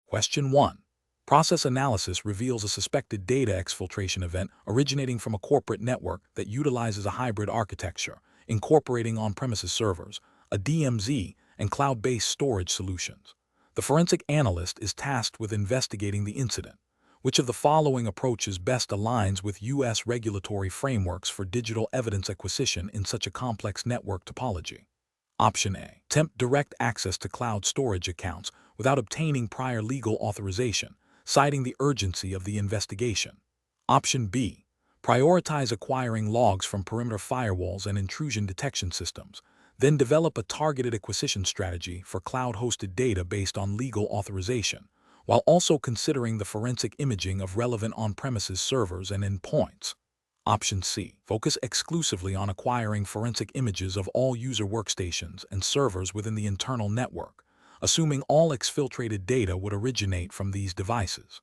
Question 1. Process analysis reveals a suspected data exfiltration event originating from a corporate network that utilizes a hybrid architecture, incorporating on-premises servers, a DMZ, and cloud-based storage solutions. The forensic analyst is tasked with investigating the incident. Which of the following approaches best aligns with U.S. regulatory frameworks for digital evidence acquisition in such a complex network topology? Option A. Attempt direct access to cloud storage accounts without obtaining prior legal authorization, citing the urgency of the investigation. Option B. Prioritize acquiring logs from perimeter firewalls and intrusion detection systems, then develop a targeted acquisition strategy for cloud-hosted data based on legal authorization, while also considering the forensic imaging of relevant on-premises servers and endpoints. Option C. Focus exclusively on acquiring forensic images of all user workstations and servers within the internal network, assuming all exfiltrated data would originate from these devices.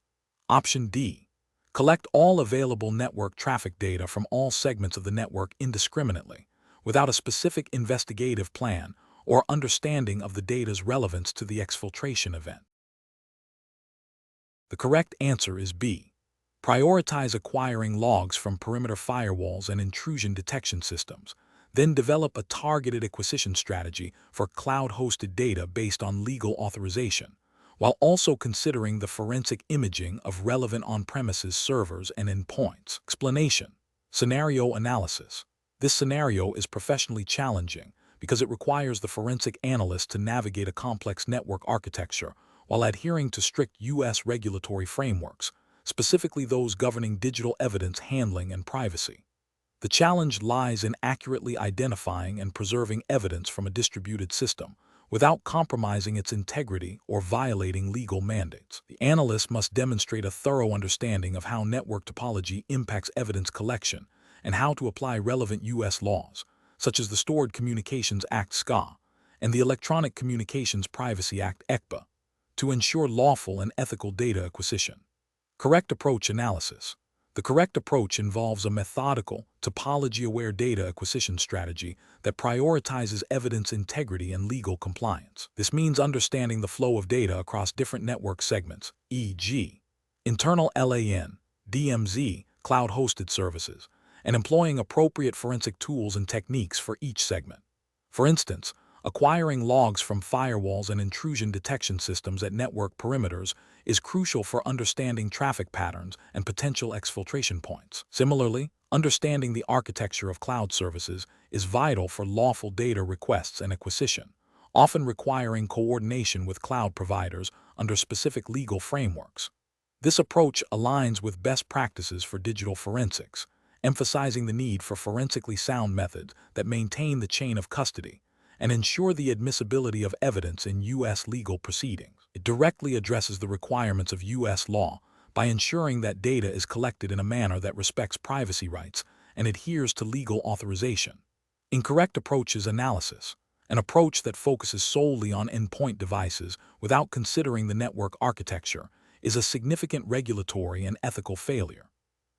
Option D. Collect all available network traffic data from all segments of the network indiscriminately, without a specific investigative plan or understanding of the data's relevance to the exfiltration event. The correct answer is B. Prioritize acquiring logs from perimeter firewalls and intrusion detection systems, then develop a targeted acquisition strategy for cloud-hosted data based on legal authorization, while also considering the forensic imaging of relevant on-premises servers and endpoints. Explanation. Scenario analysis. This scenario is professionally challenging because it requires the forensic analyst to navigate a complex network architecture while adhering to strict U.S. regulatory frameworks, specifically those governing digital evidence handling and privacy. The challenge lies in accurately identifying and preserving evidence from a distributed system without compromising its integrity or violating legal mandates. The analyst must demonstrate a thorough understanding of how network topology impacts evidence collection and how to apply relevant U.S. laws, such as the Stored Communications Act (SCA) and the Electronic Communications Privacy Act (ECPA), to ensure lawful and ethical data acquisition. Correct approach analysis. The correct approach involves a methodical, topology-aware data acquisition strategy that prioritizes evidence integrity and legal compliance. This means understanding the flow of data across different network segments, e.g., internal LAN, DMZ, cloud-hosted services, and employing appropriate forensic tools and techniques for each segment. For instance, acquiring logs from firewalls and intrusion detection systems at network perimeters is crucial for understanding traffic patterns and potential exfiltration points. Similarly, understanding the architecture of cloud services is vital for lawful data requests and acquisition, often requiring coordination with cloud providers under specific legal frameworks. This approach aligns with best practices for digital forensics, emphasizing the need for forensically sound methods that maintain the chain of custody and ensure the admissibility of evidence in U.S. legal proceedings. It directly addresses the requirements of U.S. law by ensuring that data is collected in a manner that respects privacy rights and adheres to legal authorization. Incorrect approaches analysis. An approach that focuses solely on endpoint devices without considering the network architecture is a significant regulatory and ethical failure.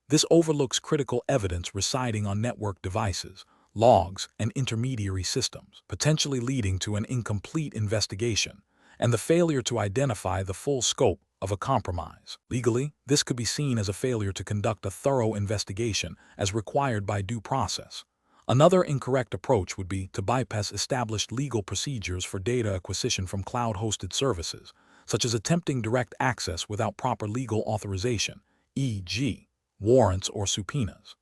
This overlooks critical evidence residing on network devices, logs, and intermediary systems, potentially leading to an incomplete investigation and the failure to identify the full scope of a compromise. Legally, this could be seen as a failure to conduct a thorough investigation as required by due process. Another incorrect approach would be to bypass established legal procedures for data acquisition from cloud-hosted services, such as attempting direct access without proper legal authorization, e.g., warrants or subpoenas.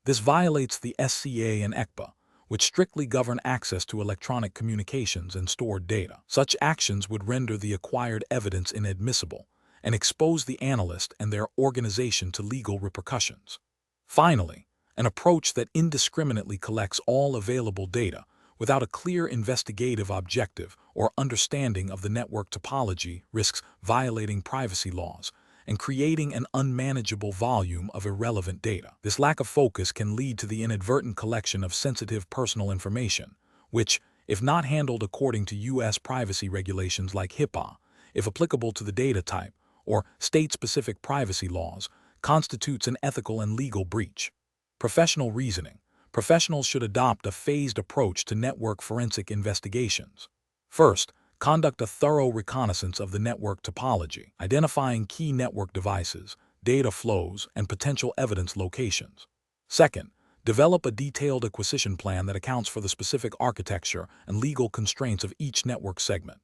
This violates the SCA and ECPA, which strictly govern access to electronic communications and stored data. Such actions would render the acquired evidence inadmissible and expose the analyst and their organization to legal repercussions. Finally, an approach that indiscriminately collects all available data without a clear investigative objective or understanding of the network topology risks violating privacy laws and creating an unmanageable volume of irrelevant data. This lack of focus can lead to the inadvertent collection of sensitive personal information, which, if not handled according to U.S. privacy regulations like HIPAA, if applicable to the data type, or state-specific privacy laws, constitutes an ethical and legal breach. Professional reasoning. Professionals should adopt a phased approach to network forensic investigations. First, Conduct a thorough reconnaissance of the network topology, identifying key network devices, data flows, and potential evidence locations. Second, develop a detailed acquisition plan that accounts for the specific architecture and legal constraints of each network segment.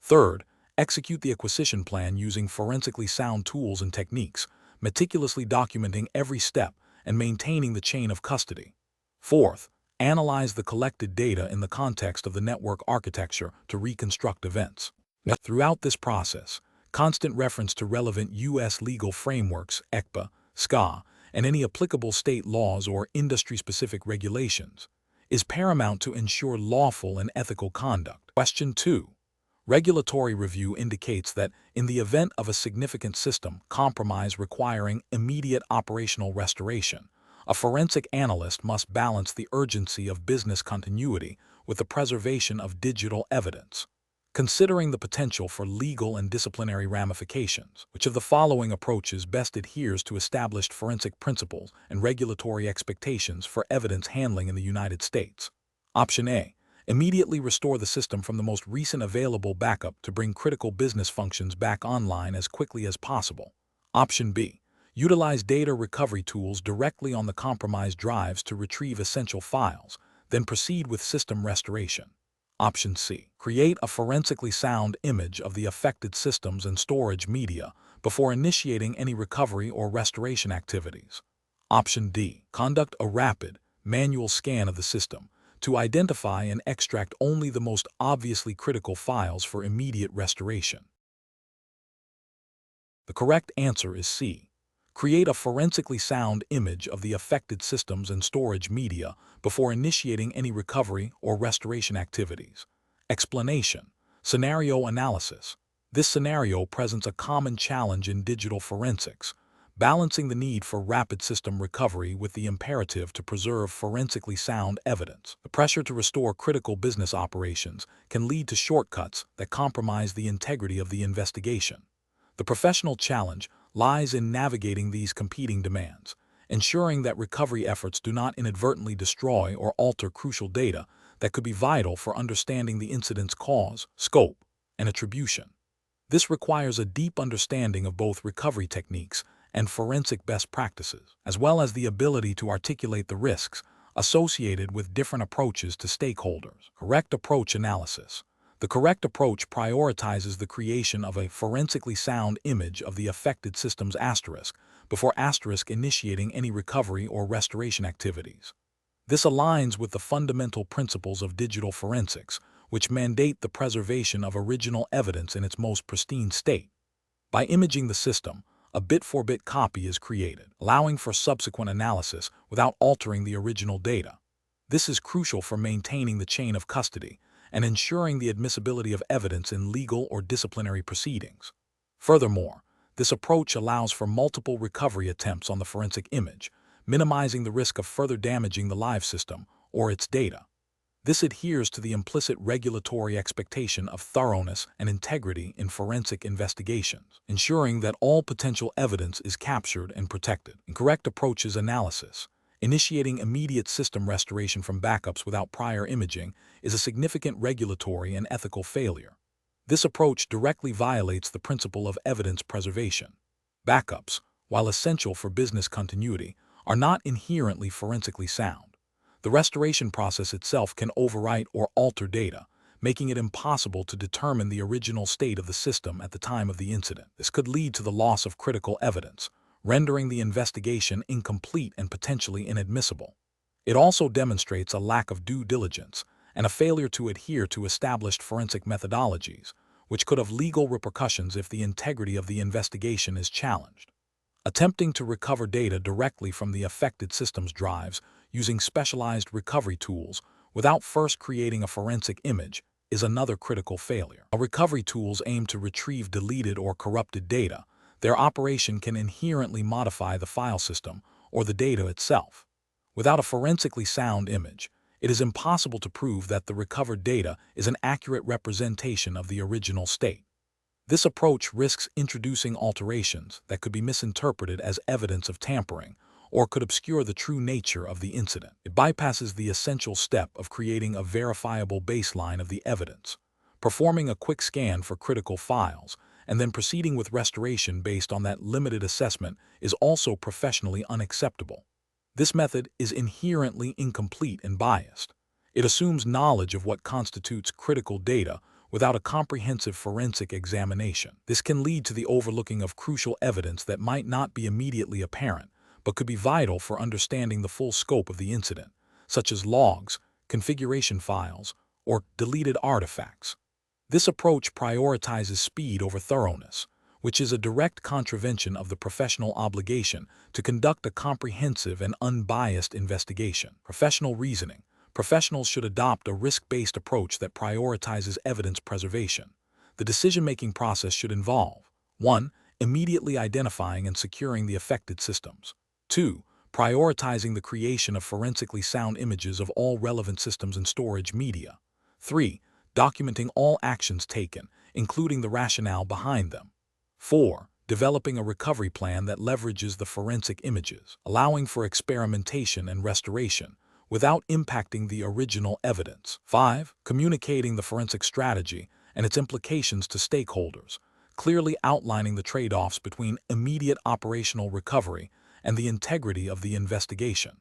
Third, execute the acquisition plan using forensically sound tools and techniques, meticulously documenting every step and maintaining the chain of custody. Fourth, analyze the collected data in the context of the network architecture to reconstruct events. Throughout this process, constant reference to relevant U.S. legal frameworks, ECPA, SCA, and any applicable state laws or industry-specific regulations is paramount to ensure lawful and ethical conduct. Question 2. Regulatory review indicates that in the event of a significant system compromise requiring immediate operational restoration, a forensic analyst must balance the urgency of business continuity with the preservation of digital evidence. Considering the potential for legal and disciplinary ramifications, which of the following approaches best adheres to established forensic principles and regulatory expectations for evidence handling in the United States? Option A. Immediately restore the system from the most recent available backup to bring critical business functions back online as quickly as possible. Option B. Utilize data recovery tools directly on the compromised drives to retrieve essential files, then proceed with system restoration. Option C. Create a forensically sound image of the affected systems and storage media before initiating any recovery or restoration activities. Option D. Conduct a rapid, manual scan of the system to identify and extract only the most obviously critical files for immediate restoration. The correct answer is C. Create a forensically sound image of the affected systems and storage media before initiating any recovery or restoration activities. Explanation: scenario analysis. This scenario presents a common challenge in digital forensics, balancing the need for rapid system recovery with the imperative to preserve forensically sound evidence. The pressure to restore critical business operations can lead to shortcuts that compromise the integrity of the investigation. The professional challenge lies in navigating these competing demands, ensuring that recovery efforts do not inadvertently destroy or alter crucial data that could be vital for understanding the incident's cause, scope, and attribution. This requires a deep understanding of both recovery techniques and forensic best practices, as well as the ability to articulate the risks associated with different approaches to stakeholders. Correct approach analysis. The correct approach prioritizes the creation of a forensically sound image of the affected system's asterisk before asterisk initiating any recovery or restoration activities. This aligns with the fundamental principles of digital forensics, which mandate the preservation of original evidence in its most pristine state. By imaging the system, a bit-for-bit copy is created, allowing for subsequent analysis without altering the original data. This is crucial for maintaining the chain of custody and ensuring the admissibility of evidence in legal or disciplinary proceedings. Furthermore, this approach allows for multiple recovery attempts on the forensic image, minimizing the risk of further damaging the live system or its data. This adheres to the implicit regulatory expectation of thoroughness and integrity in forensic investigations, ensuring that all potential evidence is captured and protected. Incorrect approaches analysis. Initiating immediate system restoration from backups without prior imaging is a significant regulatory and ethical failure. This approach directly violates the principle of evidence preservation. Backups, while essential for business continuity, are not inherently forensically sound. The restoration process itself can overwrite or alter data, making it impossible to determine the original state of the system at the time of the incident. This could lead to the loss of critical evidence, rendering the investigation incomplete and potentially inadmissible. It also demonstrates a lack of due diligence and a failure to adhere to established forensic methodologies, which could have legal repercussions if the integrity of the investigation is challenged. Attempting to recover data directly from the affected system's drives using specialized recovery tools without first creating a forensic image is another critical failure. While recovery tools aim to retrieve deleted or corrupted data, their operation can inherently modify the file system or the data itself. Without a forensically sound image, it is impossible to prove that the recovered data is an accurate representation of the original state. This approach risks introducing alterations that could be misinterpreted as evidence of tampering or could obscure the true nature of the incident. It bypasses the essential step of creating a verifiable baseline of the evidence, performing a quick scan for critical files, and then proceeding with restoration based on that limited assessment is also professionally unacceptable. This method is inherently incomplete and biased. It assumes knowledge of what constitutes critical data without a comprehensive forensic examination. This can lead to the overlooking of crucial evidence that might not be immediately apparent, but could be vital for understanding the full scope of the incident, such as logs, configuration files, or deleted artifacts. This approach prioritizes speed over thoroughness, which is a direct contravention of the professional obligation to conduct a comprehensive and unbiased investigation. Professional reasoning. Professionals should adopt a risk-based approach that prioritizes evidence preservation. The decision-making process should involve 1. Immediately identifying and securing the affected systems. 2. Prioritizing the creation of forensically sound images of all relevant systems and storage media. 3. Documenting all actions taken, including the rationale behind them. 4. Developing a recovery plan that leverages the forensic images, allowing for experimentation and restoration, without impacting the original evidence. 5. Communicating the forensic strategy and its implications to stakeholders, clearly outlining the trade-offs between immediate operational recovery and the integrity of the investigation.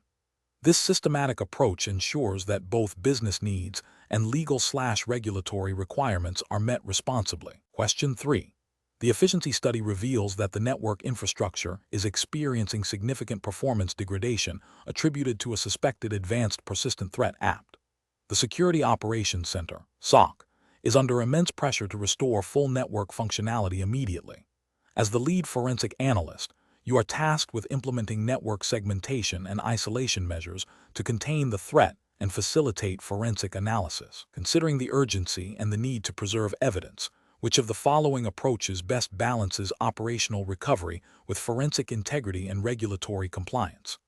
This systematic approach ensures that both business needs and legal/regulatory requirements are met responsibly. Question 3. The efficiency study reveals that the network infrastructure is experiencing significant performance degradation attributed to a suspected advanced persistent threat apt. The Security Operations Center, SOC, is under immense pressure to restore full network functionality immediately. As the lead forensic analyst, you are tasked with implementing network segmentation and isolation measures to contain the threat and facilitate forensic analysis. Considering the urgency and the need to preserve evidence, which of the following approaches best balances operational recovery with forensic integrity and regulatory compliance?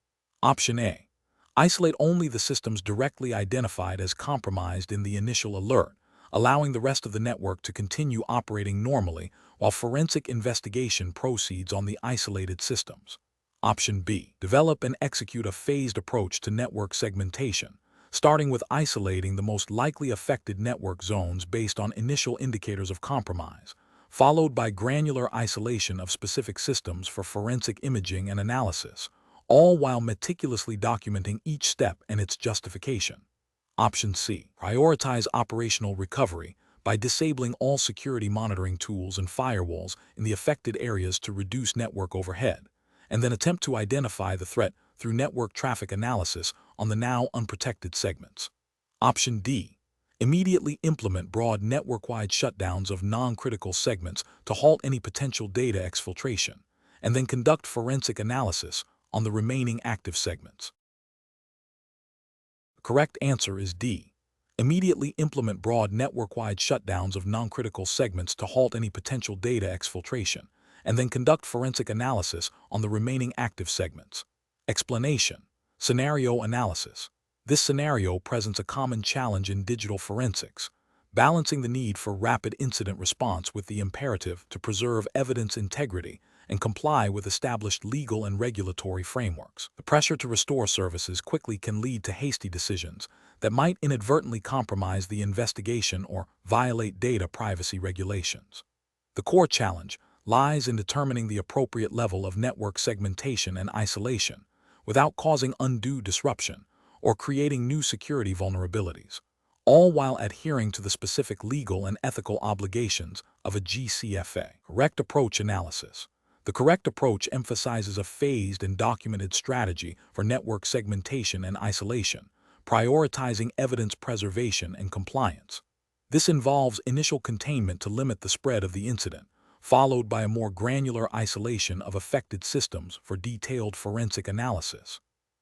Option A. Isolate only the systems directly identified as compromised in the initial alert, allowing the rest of the network to continue operating normally while forensic investigation proceeds on the isolated systems. Option B. Develop and execute a phased approach to network segmentation, starting with isolating the most likely affected network zones based on initial indicators of compromise, followed by granular isolation of specific systems for forensic imaging and analysis, all while meticulously documenting each step and its justification. Option C. Prioritize operational recovery by disabling all security monitoring tools and firewalls in the affected areas to reduce network overhead, and then attempt to identify the threat through network traffic analysis on the now unprotected segments. Option D. Immediately implement broad network-wide shutdowns of non-critical segments to halt any potential data exfiltration, and then conduct forensic analysis on the remaining active segments. The correct answer is D. Immediately implement broad network-wide shutdowns of non-critical segments to halt any potential data exfiltration, and then conduct forensic analysis on the remaining active segments. Explanation. Scenario analysis. This scenario presents a common challenge in digital forensics, balancing the need for rapid incident response with the imperative to preserve evidence integrity and comply with established legal and regulatory frameworks. The pressure to restore services quickly can lead to hasty decisions that might inadvertently compromise the investigation or violate data privacy regulations. The core challenge lies in determining the appropriate level of network segmentation and isolation without causing undue disruption or creating new security vulnerabilities, all while adhering to the specific legal and ethical obligations of a GCFA. Correct approach analysis. The correct approach emphasizes a phased and documented strategy for network segmentation and isolation, prioritizing evidence preservation and compliance. This involves initial containment to limit the spread of the incident, followed by a more granular isolation of affected systems for detailed forensic analysis.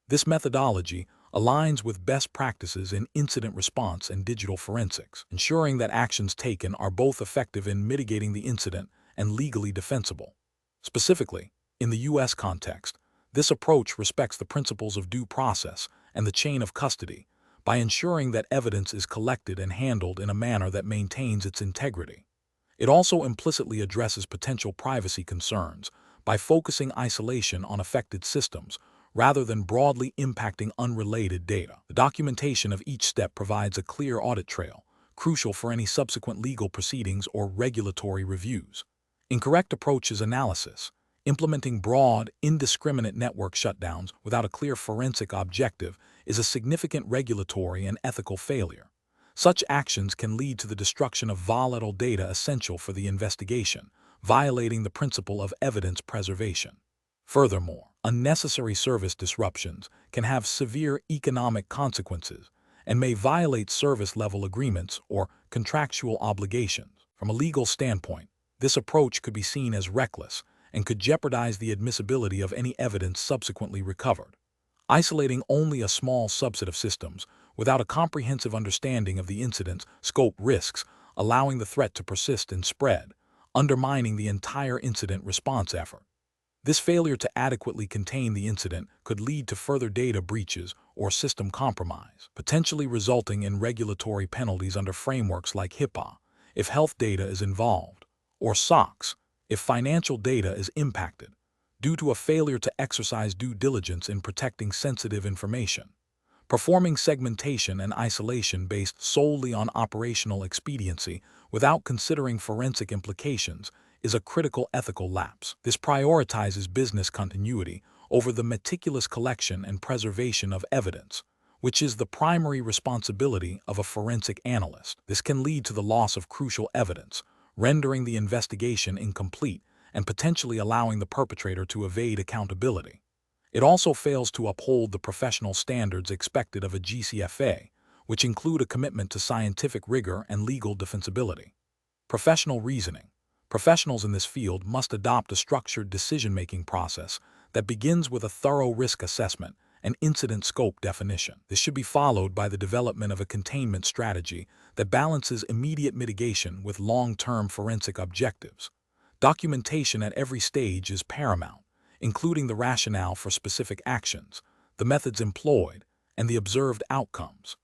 This methodology aligns with best practices in incident response and digital forensics, ensuring that actions taken are both effective in mitigating the incident and legally defensible. Specifically, in the U.S. context, this approach respects the principles of due process and the chain of custody by ensuring that evidence is collected and handled in a manner that maintains its integrity. It also implicitly addresses potential privacy concerns by focusing isolation on affected systems rather than broadly impacting unrelated data. The documentation of each step provides a clear audit trail, crucial for any subsequent legal proceedings or regulatory reviews. Incorrect approach is analysis. Implementing broad, indiscriminate network shutdowns without a clear forensic objective is a significant regulatory and ethical failure. Such actions can lead to the destruction of volatile data essential for the investigation, violating the principle of evidence preservation. Furthermore, unnecessary service disruptions can have severe economic consequences and may violate service-level agreements or contractual obligations. From a legal standpoint, this approach could be seen as reckless and could jeopardize the admissibility of any evidence subsequently recovered. Isolating only a small subset of systems without a comprehensive understanding of the incident's scope risks allowing the threat to persist and spread, undermining the entire incident response effort. This failure to adequately contain the incident could lead to further data breaches or system compromise, potentially resulting in regulatory penalties under frameworks like HIPAA if health data is involved, or SOX if financial data is impacted, due to a failure to exercise due diligence in protecting sensitive information. Performing segmentation and isolation based solely on operational expediency without considering forensic implications is a critical ethical lapse. This prioritizes business continuity over the meticulous collection and preservation of evidence, which is the primary responsibility of a forensic analyst. This can lead to the loss of crucial evidence, rendering the investigation incomplete and potentially allowing the perpetrator to evade accountability. It also fails to uphold the professional standards expected of a GCFA, which include a commitment to scientific rigor and legal defensibility. Professional reasoning. Professionals in this field must adopt a structured decision-making process that begins with a thorough risk assessment and incident scope definition. This should be followed by the development of a containment strategy that balances immediate mitigation with long-term forensic objectives. Documentation at every stage is paramount, including the rationale for specific actions, the methods employed, and the observed outcomes.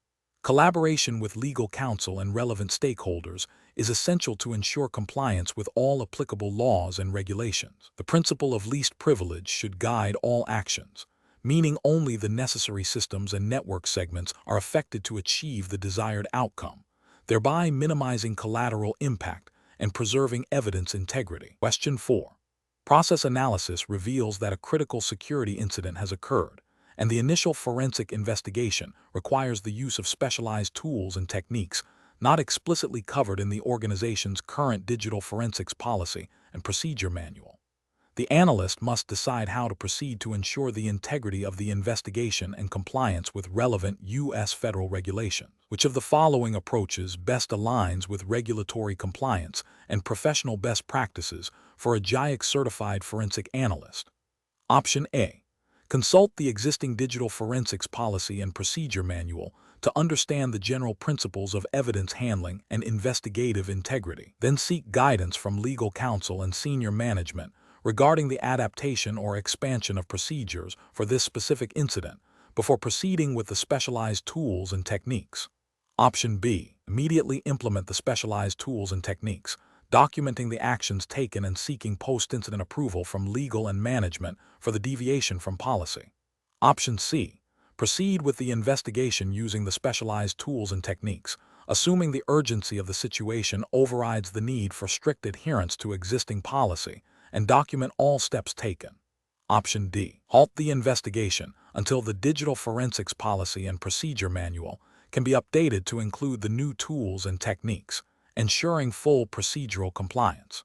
Collaboration with legal counsel and relevant stakeholders is essential to ensure compliance with all applicable laws and regulations. The principle of least privilege should guide all actions, meaning only the necessary systems and network segments are affected to achieve the desired outcome, thereby minimizing collateral impact and preserving evidence integrity. Question 4. Process analysis reveals that a critical security incident has occurred, and the initial forensic investigation requires the use of specialized tools and techniques not explicitly covered in the organization's current digital forensics policy and procedure manual. The analyst must decide how to proceed to ensure the integrity of the investigation and compliance with relevant U.S. federal regulations. Which of the following approaches best aligns with regulatory compliance and professional best practices for a GIAC certified forensic analyst? Option A. Consult the existing digital forensics policy and procedure manual to understand the general principles of evidence handling and investigative integrity. Then seek guidance from legal counsel and senior management regarding the adaptation or expansion of procedures for this specific incident before proceeding with the specialized tools and techniques. Option B. Immediately implement the specialized tools and techniques, documenting the actions taken and seeking post-incident approval from legal and management for the deviation from policy. Option C. Proceed with the investigation using the specialized tools and techniques, assuming the urgency of the situation overrides the need for strict adherence to existing policy, and document all steps taken. Option D. Halt the investigation until the digital forensics policy and procedure manual can be updated to include the new tools and techniques, ensuring full procedural compliance.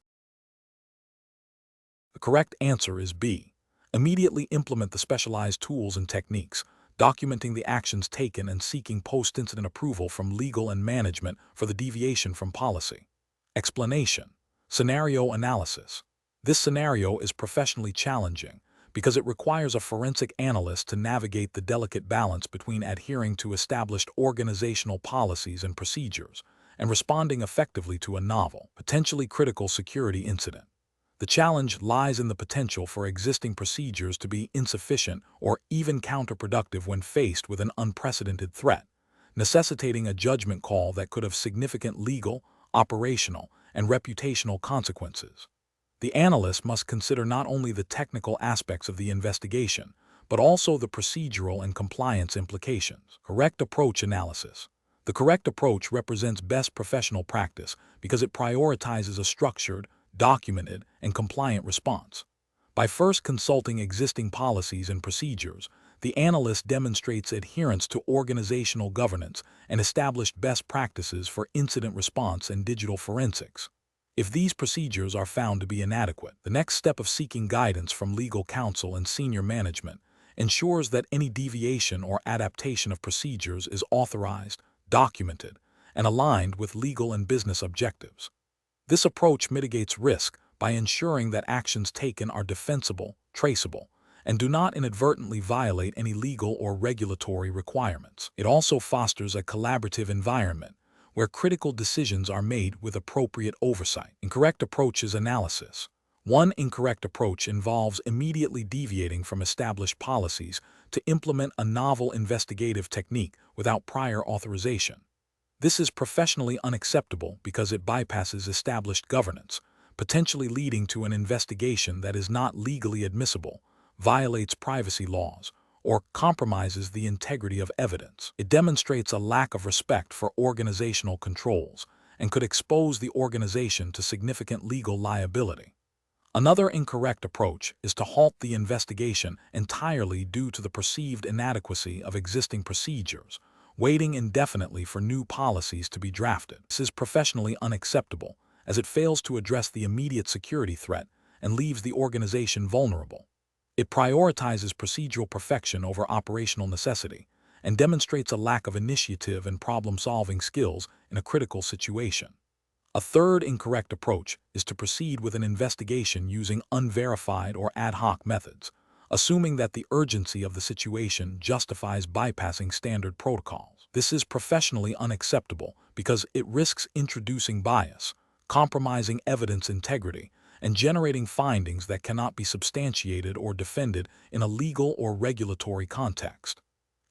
The correct answer is B. Immediately implement the specialized tools and techniques, documenting the actions taken and seeking post-incident approval from legal and management for the deviation from policy. Explanation. Scenario analysis. This scenario is professionally challenging because it requires a forensic analyst to navigate the delicate balance between adhering to established organizational policies and procedures and responding effectively to a novel, potentially critical security incident. The challenge lies in the potential for existing procedures to be insufficient or even counterproductive when faced with an unprecedented threat, necessitating a judgment call that could have significant legal, operational, and reputational consequences. The analyst must consider not only the technical aspects of the investigation, but also the procedural and compliance implications. Correct approach analysis. The correct approach represents best professional practice because it prioritizes a structured, documented, and compliant response. By first consulting existing policies and procedures, the analyst demonstrates adherence to organizational governance and established best practices for incident response and digital forensics. If these procedures are found to be inadequate, the next step of seeking guidance from legal counsel and senior management ensures that any deviation or adaptation of procedures is authorized, documented, and aligned with legal and business objectives. This approach mitigates risk by ensuring that actions taken are defensible, traceable, and do not inadvertently violate any legal or regulatory requirements. It also fosters a collaborative environment where critical decisions are made with appropriate oversight. Incorrect approaches analysis. One incorrect approach involves immediately deviating from established policies to implement a novel investigative technique without prior authorization. This is professionally unacceptable because it bypasses established governance, potentially leading to an investigation that is not legally admissible, violates privacy laws, or compromises the integrity of evidence. It demonstrates a lack of respect for organizational controls and could expose the organization to significant legal liability. Another incorrect approach is to halt the investigation entirely due to the perceived inadequacy of existing procedures, waiting indefinitely for new policies to be drafted. This is professionally unacceptable, as it fails to address the immediate security threat and leaves the organization vulnerable. It prioritizes procedural perfection over operational necessity and demonstrates a lack of initiative and problem-solving skills in a critical situation. A third incorrect approach is to proceed with an investigation using unverified or ad hoc methods, assuming that the urgency of the situation justifies bypassing standard protocols. This is professionally unacceptable because it risks introducing bias, compromising evidence integrity, and generating findings that cannot be substantiated or defended in a legal or regulatory context.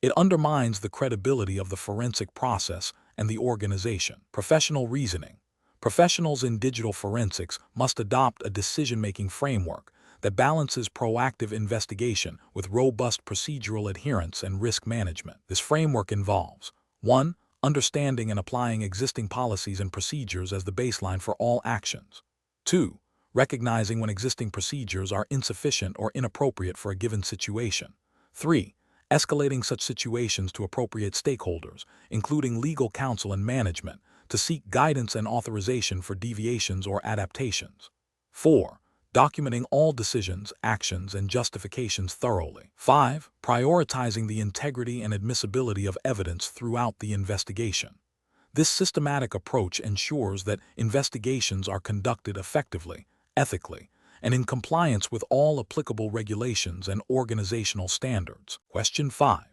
It undermines the credibility of the forensic process and the organization. Professional reasoning. Professionals in digital forensics must adopt a decision-making framework that balances proactive investigation with robust procedural adherence and risk management. This framework involves 1. Understanding and applying existing policies and procedures as the baseline for all actions. 2. Recognizing when existing procedures are insufficient or inappropriate for a given situation. 3. Escalating such situations to appropriate stakeholders, including legal counsel and management, to seek guidance and authorization for deviations or adaptations. 4. Documenting all decisions, actions, and justifications thoroughly. 5. Prioritizing the integrity and admissibility of evidence throughout the investigation. This systematic approach ensures that investigations are conducted effectively, ethically, and in compliance with all applicable regulations and organizational standards. Question 5.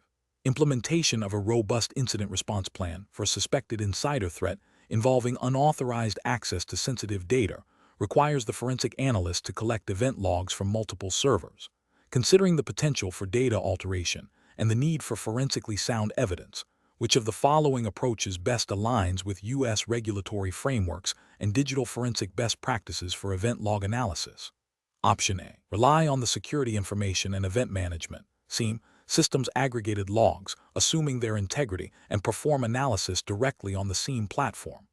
Implementation of a robust incident response plan for a suspected insider threat involving unauthorized access to sensitive data requires the forensic analyst to collect event logs from multiple servers. Considering the potential for data alteration and the need for forensically sound evidence, which of the following approaches best aligns with U.S. regulatory frameworks and digital forensic best practices for event log analysis? Option A. Rely on the security information and event management (SIEM) systems aggregated logs, assuming their integrity, and perform analysis directly on the SIEM platform.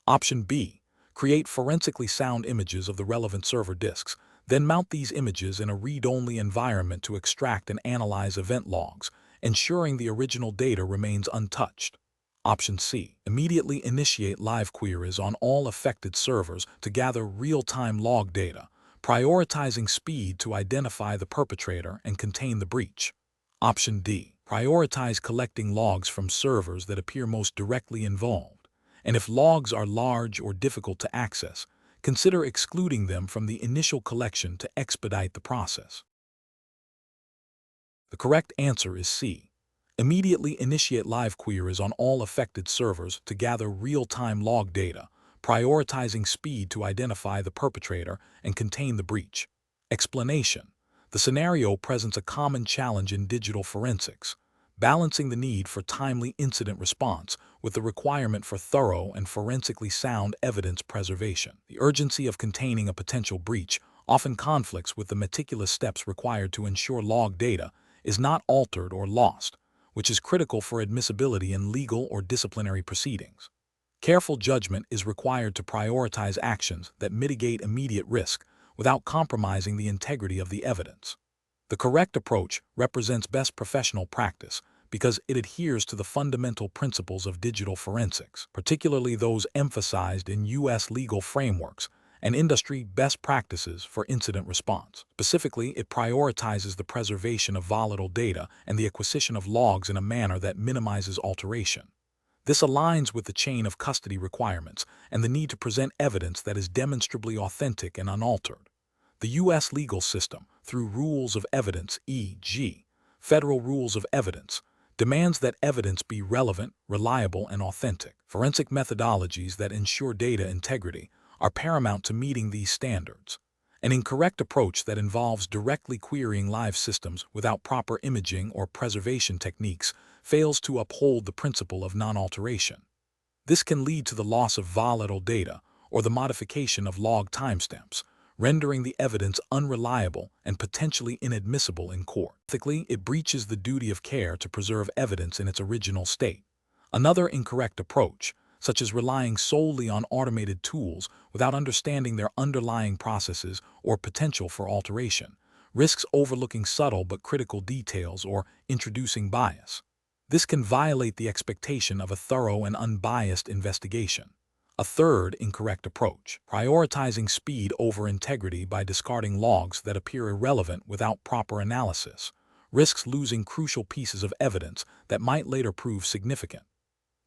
Option B. Create forensically sound images of the relevant server disks, then mount these images in a read-only environment to extract and analyze event logs, ensuring the original data remains untouched. Option C. Immediately initiate live queries on all affected servers to gather real-time log data, prioritizing speed to identify the perpetrator and contain the breach. Option D. Prioritize collecting logs from servers that appear most directly involved, and if logs are large or difficult to access, consider excluding them from the initial collection to expedite the process. The correct answer is C. Immediately initiate live queries on all affected servers to gather real-time log data, prioritizing speed to identify the perpetrator and contain the breach. Explanation. The scenario presents a common challenge in digital forensics, balancing the need for timely incident response with the requirement for thorough and forensically sound evidence preservation. The urgency of containing a potential breach often conflicts with the meticulous steps required to ensure log data is not altered or lost, which is critical for admissibility in legal or disciplinary proceedings. Careful judgment is required to prioritize actions that mitigate immediate risk without compromising the integrity of the evidence. The correct approach represents best professional practice because it adheres to the fundamental principles of digital forensics, particularly those emphasized in U.S. legal frameworks and industry best practices for incident response. Specifically, it prioritizes the preservation of volatile data and the acquisition of logs in a manner that minimizes alteration. This aligns with the chain of custody requirements and the need to present evidence that is demonstrably authentic and unaltered. The U.S. legal system, through rules of evidence, e.g., federal rules of evidence, demands that evidence be relevant, reliable, and authentic. Forensic methodologies that ensure data integrity are paramount to meeting these standards. An incorrect approach that involves directly querying live systems without proper imaging or preservation techniques fails to uphold the principle of non-alteration. This can lead to the loss of volatile data or the modification of log timestamps, rendering the evidence unreliable and potentially inadmissible in court. Ethically, it breaches the duty of care to preserve evidence in its original state. Another incorrect approach, such as relying solely on automated tools without understanding their underlying processes or potential for alteration, risks overlooking subtle but critical details or introducing bias. This can violate the expectation of a thorough and unbiased investigation. A third incorrect approach, prioritizing speed over integrity by discarding logs that appear irrelevant without proper analysis, risks losing crucial pieces of evidence that might later prove significant.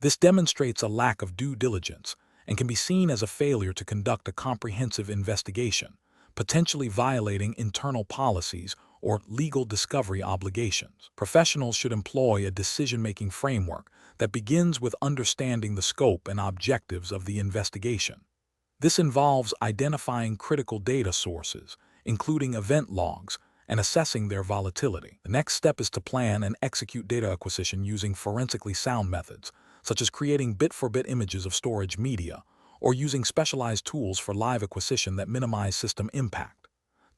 This demonstrates a lack of due diligence and can be seen as a failure to conduct a comprehensive investigation, potentially violating internal policies or legal discovery obligations. Professionals should employ a decision-making framework that begins with understanding the scope and objectives of the investigation. This involves identifying critical data sources, including event logs, and assessing their volatility. The next step is to plan and execute data acquisition using forensically sound methods, such as creating bit-for-bit images of storage media or using specialized tools for live acquisition that minimize system impact.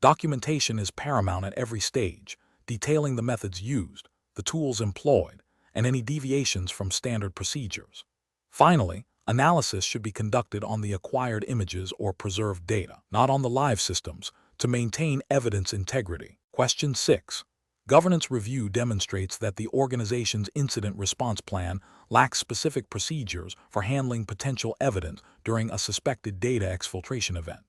Documentation is paramount at every stage, detailing the methods used, the tools employed, and any deviations from standard procedures. Finally, analysis should be conducted on the acquired images or preserved data, not on the live systems, to maintain evidence integrity. Question 6. Governance review demonstrates that the organization's incident response plan lacks specific procedures for handling potential evidence during a suspected data exfiltration event.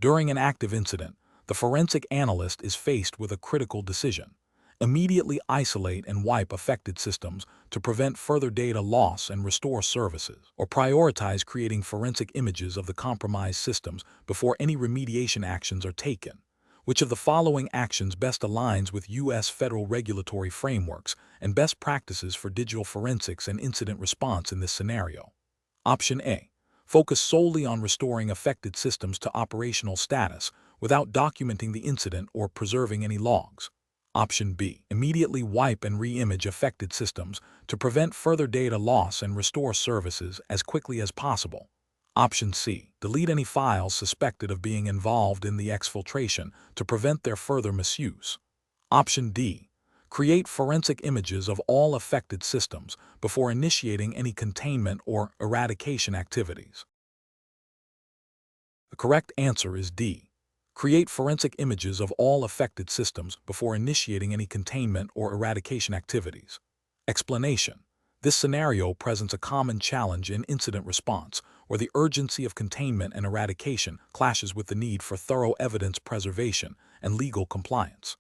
During an active incident, the forensic analyst is faced with a critical decision: immediately isolate and wipe affected systems to prevent further data loss and restore services, or prioritize creating forensic images of the compromised systems before any remediation actions are taken. Which of the following actions best aligns with U.S. federal regulatory frameworks and best practices for digital forensics and incident response in this scenario? Option A. Focus solely on restoring affected systems to operational status without documenting the incident or preserving any logs. Option B. Immediately wipe and re-image affected systems to prevent further data loss and restore services as quickly as possible. Option C. Delete any files suspected of being involved in the exfiltration to prevent their further misuse. Option D. Create forensic images of all affected systems before initiating any containment or eradication activities. The correct answer is D. Create forensic images of all affected systems before initiating any containment or eradication activities. Explanation. This scenario presents a common challenge in incident response, where the urgency of containment and eradication clashes with the need for thorough evidence preservation and legal compliance.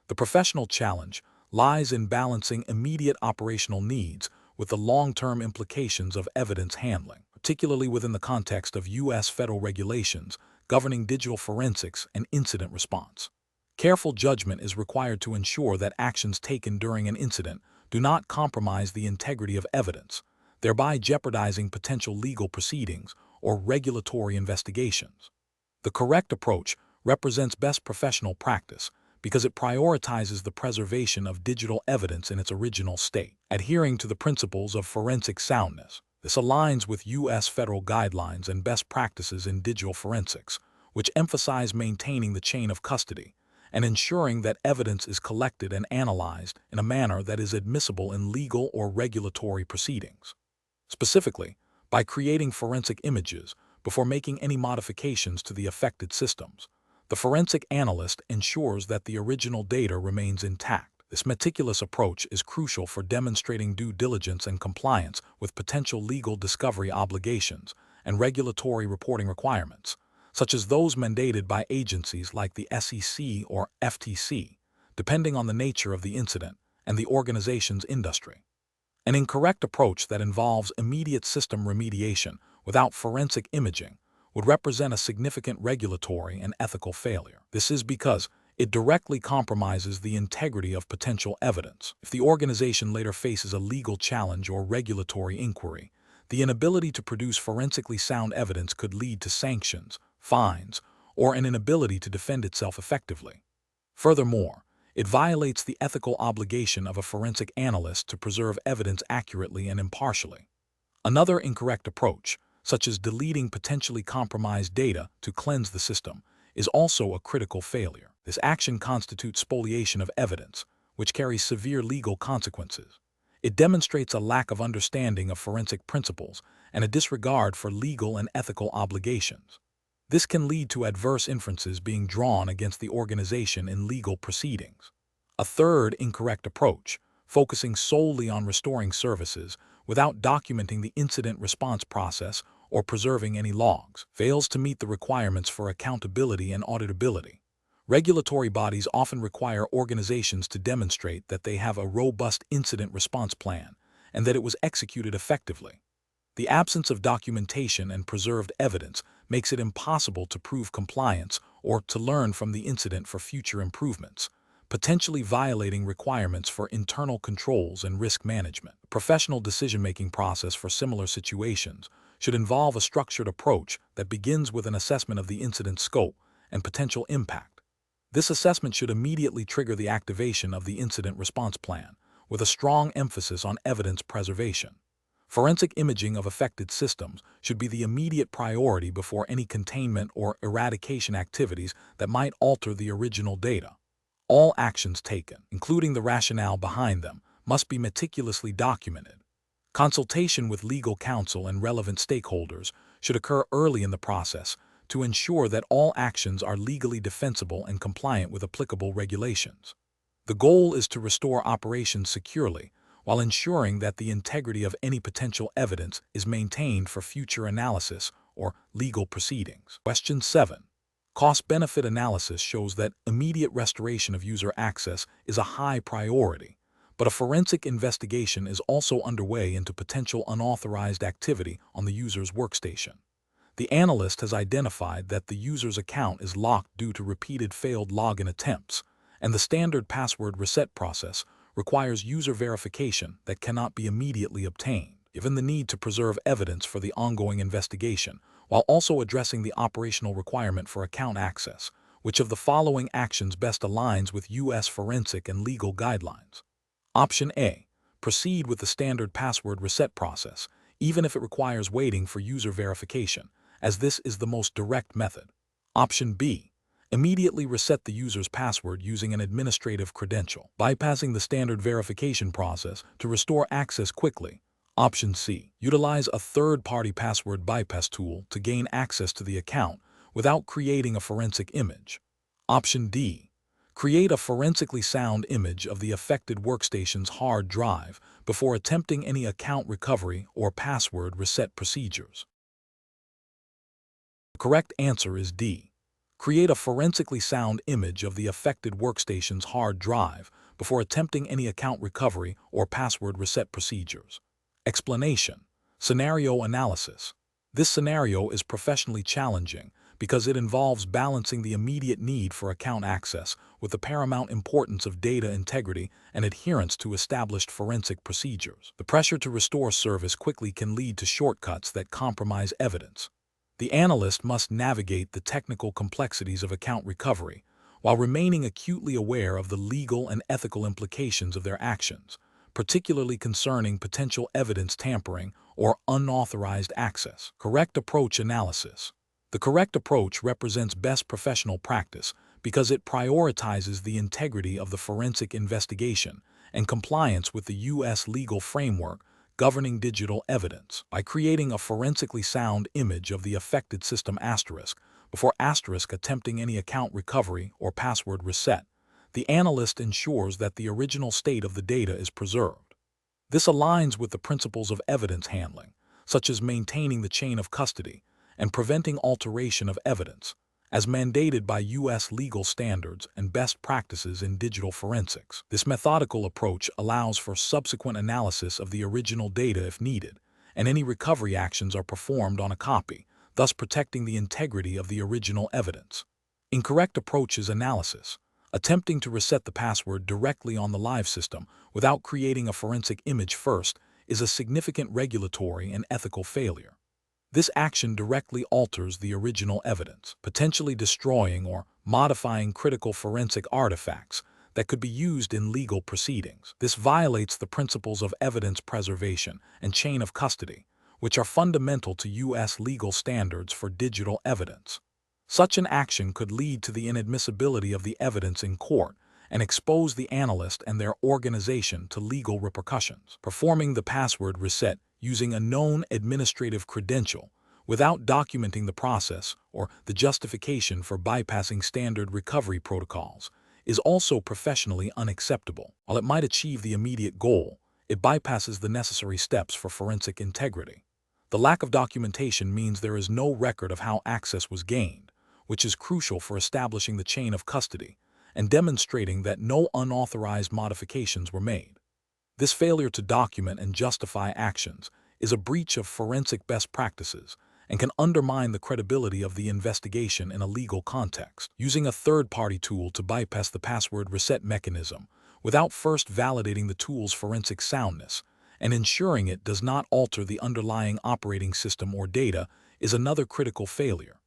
The professional challenge lies in balancing immediate operational needs with the long-term implications of evidence handling, particularly within the context of U.S. federal regulations governing digital forensics and incident response. Careful judgment is required to ensure that actions taken during an incident do not compromise the integrity of evidence, thereby jeopardizing potential legal proceedings or regulatory investigations. The correct approach represents best professional practice because it prioritizes the preservation of digital evidence in its original state, adhering to the principles of forensic soundness. This aligns with U.S. federal guidelines and best practices in digital forensics, which emphasize maintaining the chain of custody and ensuring that evidence is collected and analyzed in a manner that is admissible in legal or regulatory proceedings. Specifically, by creating forensic images before making any modifications to the affected systems, the forensic analyst ensures that the original data remains intact. This meticulous approach is crucial for demonstrating due diligence and compliance with potential legal discovery obligations and regulatory reporting requirements, such as those mandated by agencies like the SEC or FTC, depending on the nature of the incident and the organization's industry. An incorrect approach that involves immediate system remediation without forensic imaging would represent a significant regulatory and ethical failure. This is because it directly compromises the integrity of potential evidence. If the organization later faces a legal challenge or regulatory inquiry, the inability to produce forensically sound evidence could lead to sanctions, fines, or an inability to defend itself effectively. Furthermore, it violates the ethical obligation of a forensic analyst to preserve evidence accurately and impartially. Another incorrect approach, such as deleting potentially compromised data to cleanse the system, is also a critical failure. This action constitutes spoliation of evidence, which carries severe legal consequences. It demonstrates a lack of understanding of forensic principles and a disregard for legal and ethical obligations. This can lead to adverse inferences being drawn against the organization in legal proceedings. A third incorrect approach, focusing solely on restoring services without documenting the incident response process or preserving any logs, fails to meet the requirements for accountability and auditability. Regulatory bodies often require organizations to demonstrate that they have a robust incident response plan and that it was executed effectively. The absence of documentation and preserved evidence makes it impossible to prove compliance or to learn from the incident for future improvements, potentially violating requirements for internal controls and risk management. A professional decision-making process for similar situations should involve a structured approach that begins with an assessment of the incident's scope and potential impact. This assessment should immediately trigger the activation of the incident response plan, with a strong emphasis on evidence preservation. Forensic imaging of affected systems should be the immediate priority before any containment or eradication activities that might alter the original data. All actions taken, including the rationale behind them, must be meticulously documented. Consultation with legal counsel and relevant stakeholders should occur early in the process to ensure that all actions are legally defensible and compliant with applicable regulations. The goal is to restore operations securely, while ensuring that the integrity of any potential evidence is maintained for future analysis or legal proceedings. Question 7. Cost-benefit analysis shows that immediate restoration of user access is a high priority, but a forensic investigation is also underway into potential unauthorized activity on the user's workstation. The analyst has identified that the user's account is locked due to repeated failed login attempts, and the standard password reset process requires user verification that cannot be immediately obtained. Given the need to preserve evidence for the ongoing investigation, while also addressing the operational requirement for account access, which of the following actions best aligns with U.S. forensic and legal guidelines? Option A. Proceed with the standard password reset process, even if it requires waiting for user verification, as this is the most direct method. Option B. Immediately reset the user's password using an administrative credential, bypassing the standard verification process to restore access quickly. Option C. Utilize a third-party password bypass tool to gain access to the account without creating a forensic image. Option D. Create a forensically sound image of the affected workstation's hard drive before attempting any account recovery or password reset procedures. The correct answer is D. Create a forensically sound image of the affected workstation's hard drive before attempting any account recovery or password reset procedures. Explanation. Scenario analysis. This scenario is professionally challenging because it involves balancing the immediate need for account access with the paramount importance of data integrity and adherence to established forensic procedures. The pressure to restore service quickly can lead to shortcuts that compromise evidence. The analyst must navigate the technical complexities of account recovery while remaining acutely aware of the legal and ethical implications of their actions, particularly concerning potential evidence tampering or unauthorized access. Correct approach analysis. The correct approach represents best professional practice because it prioritizes the integrity of the forensic investigation and compliance with the U.S. legal framework governing digital evidence. By creating a forensically sound image of the affected system before attempting any account recovery or password reset, the analyst ensures that the original state of the data is preserved. This aligns with the principles of evidence handling, such as maintaining the chain of custody and preventing alteration of evidence, as mandated by U.S. legal standards and best practices in digital forensics. This methodical approach allows for subsequent analysis of the original data if needed, and any recovery actions are performed on a copy, thus protecting the integrity of the original evidence. Incorrect approach is analysis. Attempting to reset the password directly on the live system without creating a forensic image first is a significant regulatory and ethical failure. This action directly alters the original evidence, potentially destroying or modifying critical forensic artifacts that could be used in legal proceedings. This violates the principles of evidence preservation and chain of custody, which are fundamental to U.S. legal standards for digital evidence. Such an action could lead to the inadmissibility of the evidence in court and expose the analyst and their organization to legal repercussions. Performing the password reset using a known administrative credential without documenting the process or the justification for bypassing standard recovery protocols is also professionally unacceptable. While it might achieve the immediate goal, it bypasses the necessary steps for forensic integrity. The lack of documentation means there is no record of how access was gained, which is crucial for establishing the chain of custody and demonstrating that no unauthorized modifications were made. This failure to document and justify actions is a breach of forensic best practices and can undermine the credibility of the investigation in a legal context. Using a third-party tool to bypass the password reset mechanism without first validating the tool's forensic soundness and ensuring it does not alter the underlying operating system or data is another critical failure.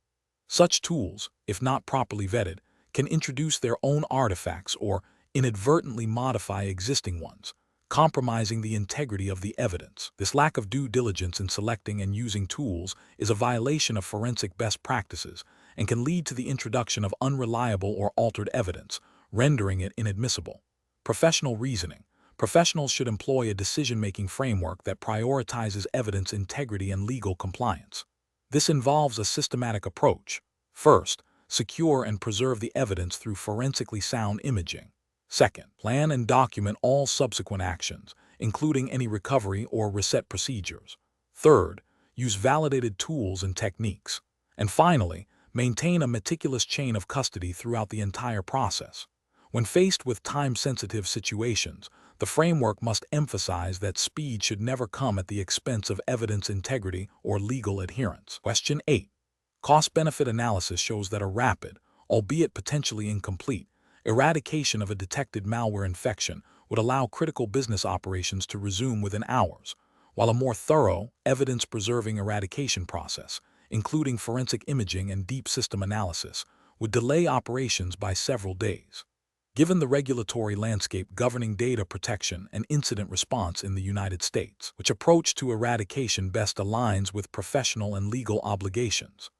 Such tools, if not properly vetted, can introduce their own artifacts or inadvertently modify existing ones, compromising the integrity of the evidence. This lack of due diligence in selecting and using tools is a violation of forensic best practices and can lead to the introduction of unreliable or altered evidence, rendering it inadmissible. Professional reasoning. Professionals should employ a decision-making framework that prioritizes evidence integrity and legal compliance. This involves a systematic approach. First, secure and preserve the evidence through forensically sound imaging. Second, plan and document all subsequent actions, including any recovery or reset procedures. Third, use validated tools and techniques. And finally, maintain a meticulous chain of custody throughout the entire process. When faced with time-sensitive situations, the framework must emphasize that speed should never come at the expense of evidence integrity or legal adherence. Question 8. Cost-benefit analysis shows that a rapid, albeit potentially incomplete, eradication of a detected malware infection would allow critical business operations to resume within hours, while a more thorough, evidence-preserving eradication process, including forensic imaging and deep system analysis, would delay operations by several days. Given the regulatory landscape governing data protection and incident response in the United States, which approach to eradication best aligns with professional and legal obligations?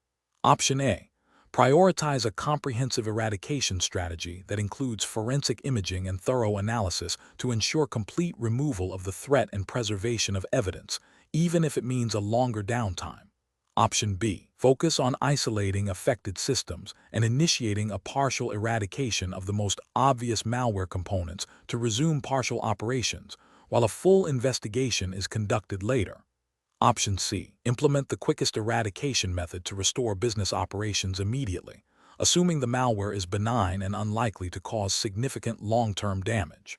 Option A. Prioritize a comprehensive eradication strategy that includes forensic imaging and thorough analysis to ensure complete removal of the threat and preservation of evidence, even if it means a longer downtime. Option B. Focus on isolating affected systems and initiating a partial eradication of the most obvious malware components to resume partial operations, while a full investigation is conducted later. Option C. Implement the quickest eradication method to restore business operations immediately, assuming the malware is benign and unlikely to cause significant long-term damage.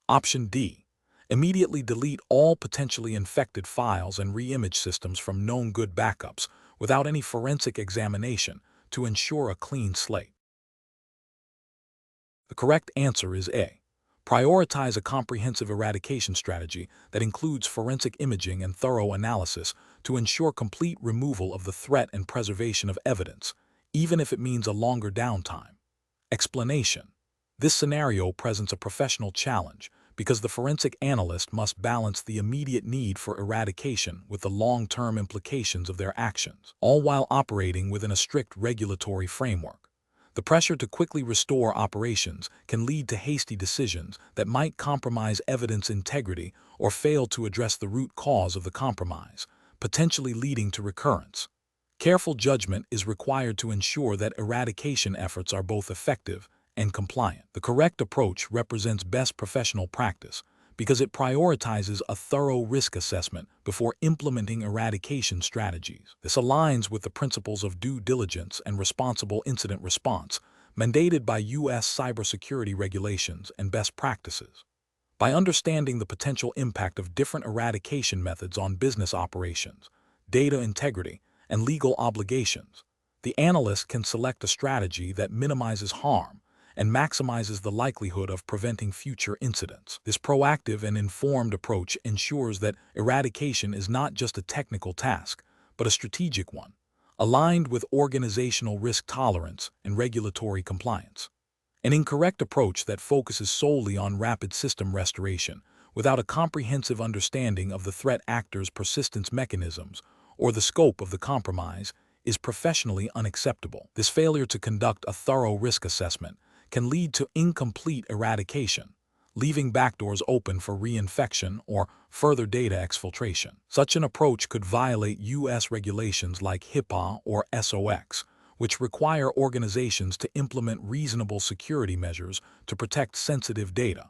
Option D. Immediately delete all potentially infected files and re-image systems from known good backups without any forensic examination to ensure a clean slate. The correct answer is A. Prioritize a comprehensive eradication strategy that includes forensic imaging and thorough analysis to ensure complete removal of the threat and preservation of evidence, even if it means a longer downtime. Explanation. This scenario presents a professional challenge because the forensic analyst must balance the immediate need for eradication with the long-term implications of their actions, all while operating within a strict regulatory framework. The pressure to quickly restore operations can lead to hasty decisions that might compromise evidence integrity or fail to address the root cause of the compromise, potentially leading to recurrence. Careful judgment is required to ensure that eradication efforts are both effective and compliant. The correct approach represents best professional practice because it prioritizes a thorough risk assessment before implementing eradication strategies. This aligns with the principles of due diligence and responsible incident response mandated by U.S. cybersecurity regulations and best practices. By understanding the potential impact of different eradication methods on business operations, data integrity, and legal obligations, the analyst can select a strategy that minimizes harm and maximizes the likelihood of preventing future incidents. This proactive and informed approach ensures that eradication is not just a technical task, but a strategic one, aligned with organizational risk tolerance and regulatory compliance. An incorrect approach that focuses solely on rapid system restoration without a comprehensive understanding of the threat actor's persistence mechanisms or the scope of the compromise is professionally unacceptable. This failure to conduct a thorough risk assessment can lead to incomplete eradication, leaving backdoors open for reinfection or further data exfiltration. Such an approach could violate U.S. regulations like HIPAA or SOX, which require organizations to implement reasonable security measures to protect sensitive data.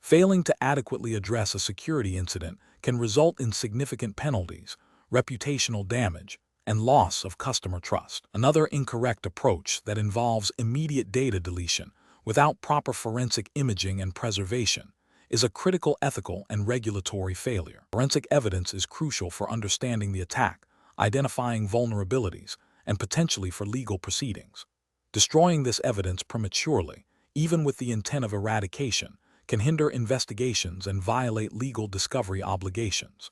Failing to adequately address a security incident can result in significant penalties, reputational damage, and loss of customer trust. Another incorrect approach that involves immediate data deletion without proper forensic imaging and preservation is a critical ethical and regulatory failure. Forensic evidence is crucial for understanding the attack, identifying vulnerabilities, and potentially for legal proceedings. Destroying this evidence prematurely, even with the intent of eradication, can hinder investigations and violate legal discovery obligations.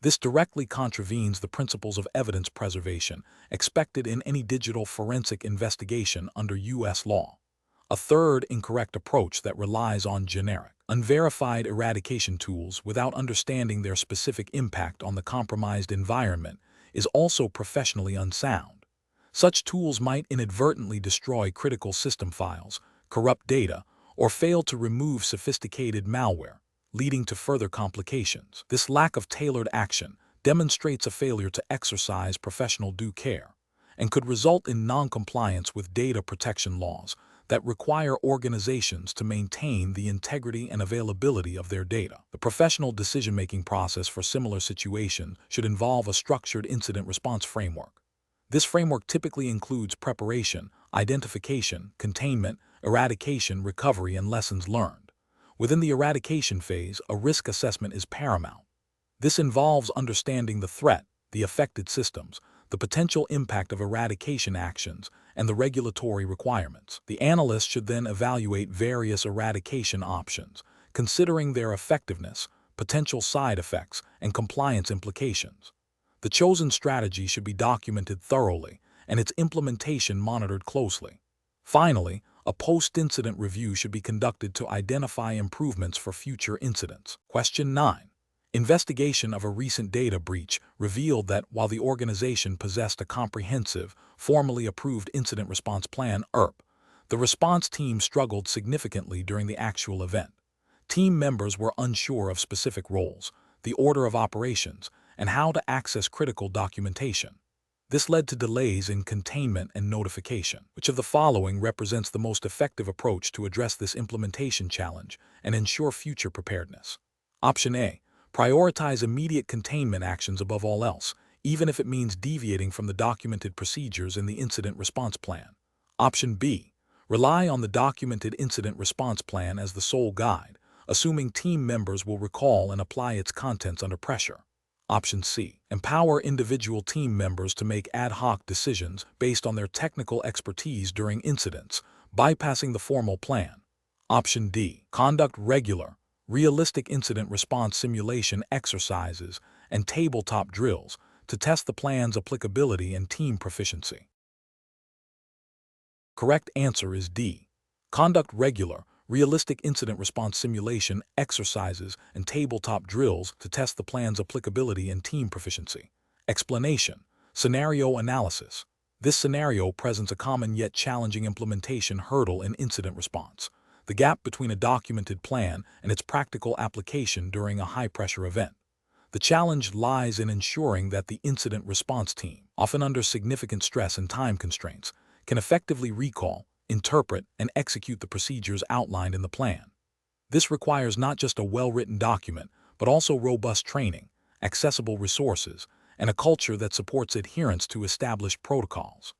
This directly contravenes the principles of evidence preservation expected in any digital forensic investigation under U.S. law. A third incorrect approach that relies on generic, unverified eradication tools without understanding their specific impact on the compromised environment is also professionally unsound. Such tools might inadvertently destroy critical system files, corrupt data, or fail to remove sophisticated malware, leading to further complications. This lack of tailored action demonstrates a failure to exercise professional due care and could result in non-compliance with data protection laws that require organizations to maintain the integrity and availability of their data. The professional decision-making process for similar situations should involve a structured incident response framework. This framework typically includes preparation, identification, containment, eradication, recovery, and lessons learned. Within the eradication phase, a risk assessment is paramount. This involves understanding the threat, the affected systems, the potential impact of eradication actions, and the regulatory requirements. The analyst should then evaluate various eradication options, considering their effectiveness, potential side effects, and compliance implications. The chosen strategy should be documented thoroughly, and its implementation monitored closely. Finally, a post-incident review should be conducted to identify improvements for future incidents. Question 9. Investigation of a recent data breach revealed that while the organization possessed a comprehensive, formally approved incident response plan (IRP), the response team struggled significantly during the actual event. Team members were unsure of specific roles, the order of operations, and how to access critical documentation. This led to delays in containment and notification. Which of the following represents the most effective approach to address this implementation challenge and ensure future preparedness? Option A. Prioritize immediate containment actions above all else, even if it means deviating from the documented procedures in the incident response plan. Option B. Rely on the documented incident response plan as the sole guide, assuming team members will recall and apply its contents under pressure. Option C. Empower individual team members to make ad hoc decisions based on their technical expertise during incidents, bypassing the formal plan. Option D. Conduct regular, realistic incident response simulation exercises and tabletop drills to test the plan's applicability and team proficiency. Correct answer is D. Conduct regular, realistic incident response simulation exercises and tabletop drills to test the plan's applicability and team proficiency. Explanation: scenario analysis. This scenario presents a common yet challenging implementation hurdle in incident response: the gap between a documented plan and its practical application during a high-pressure event. The challenge lies in ensuring that the incident response team, often under significant stress and time constraints, can effectively recall, interpret, and execute the procedures outlined in the plan. This requires not just a well-written document, but also robust training, accessible resources, and a culture that supports adherence to established protocols.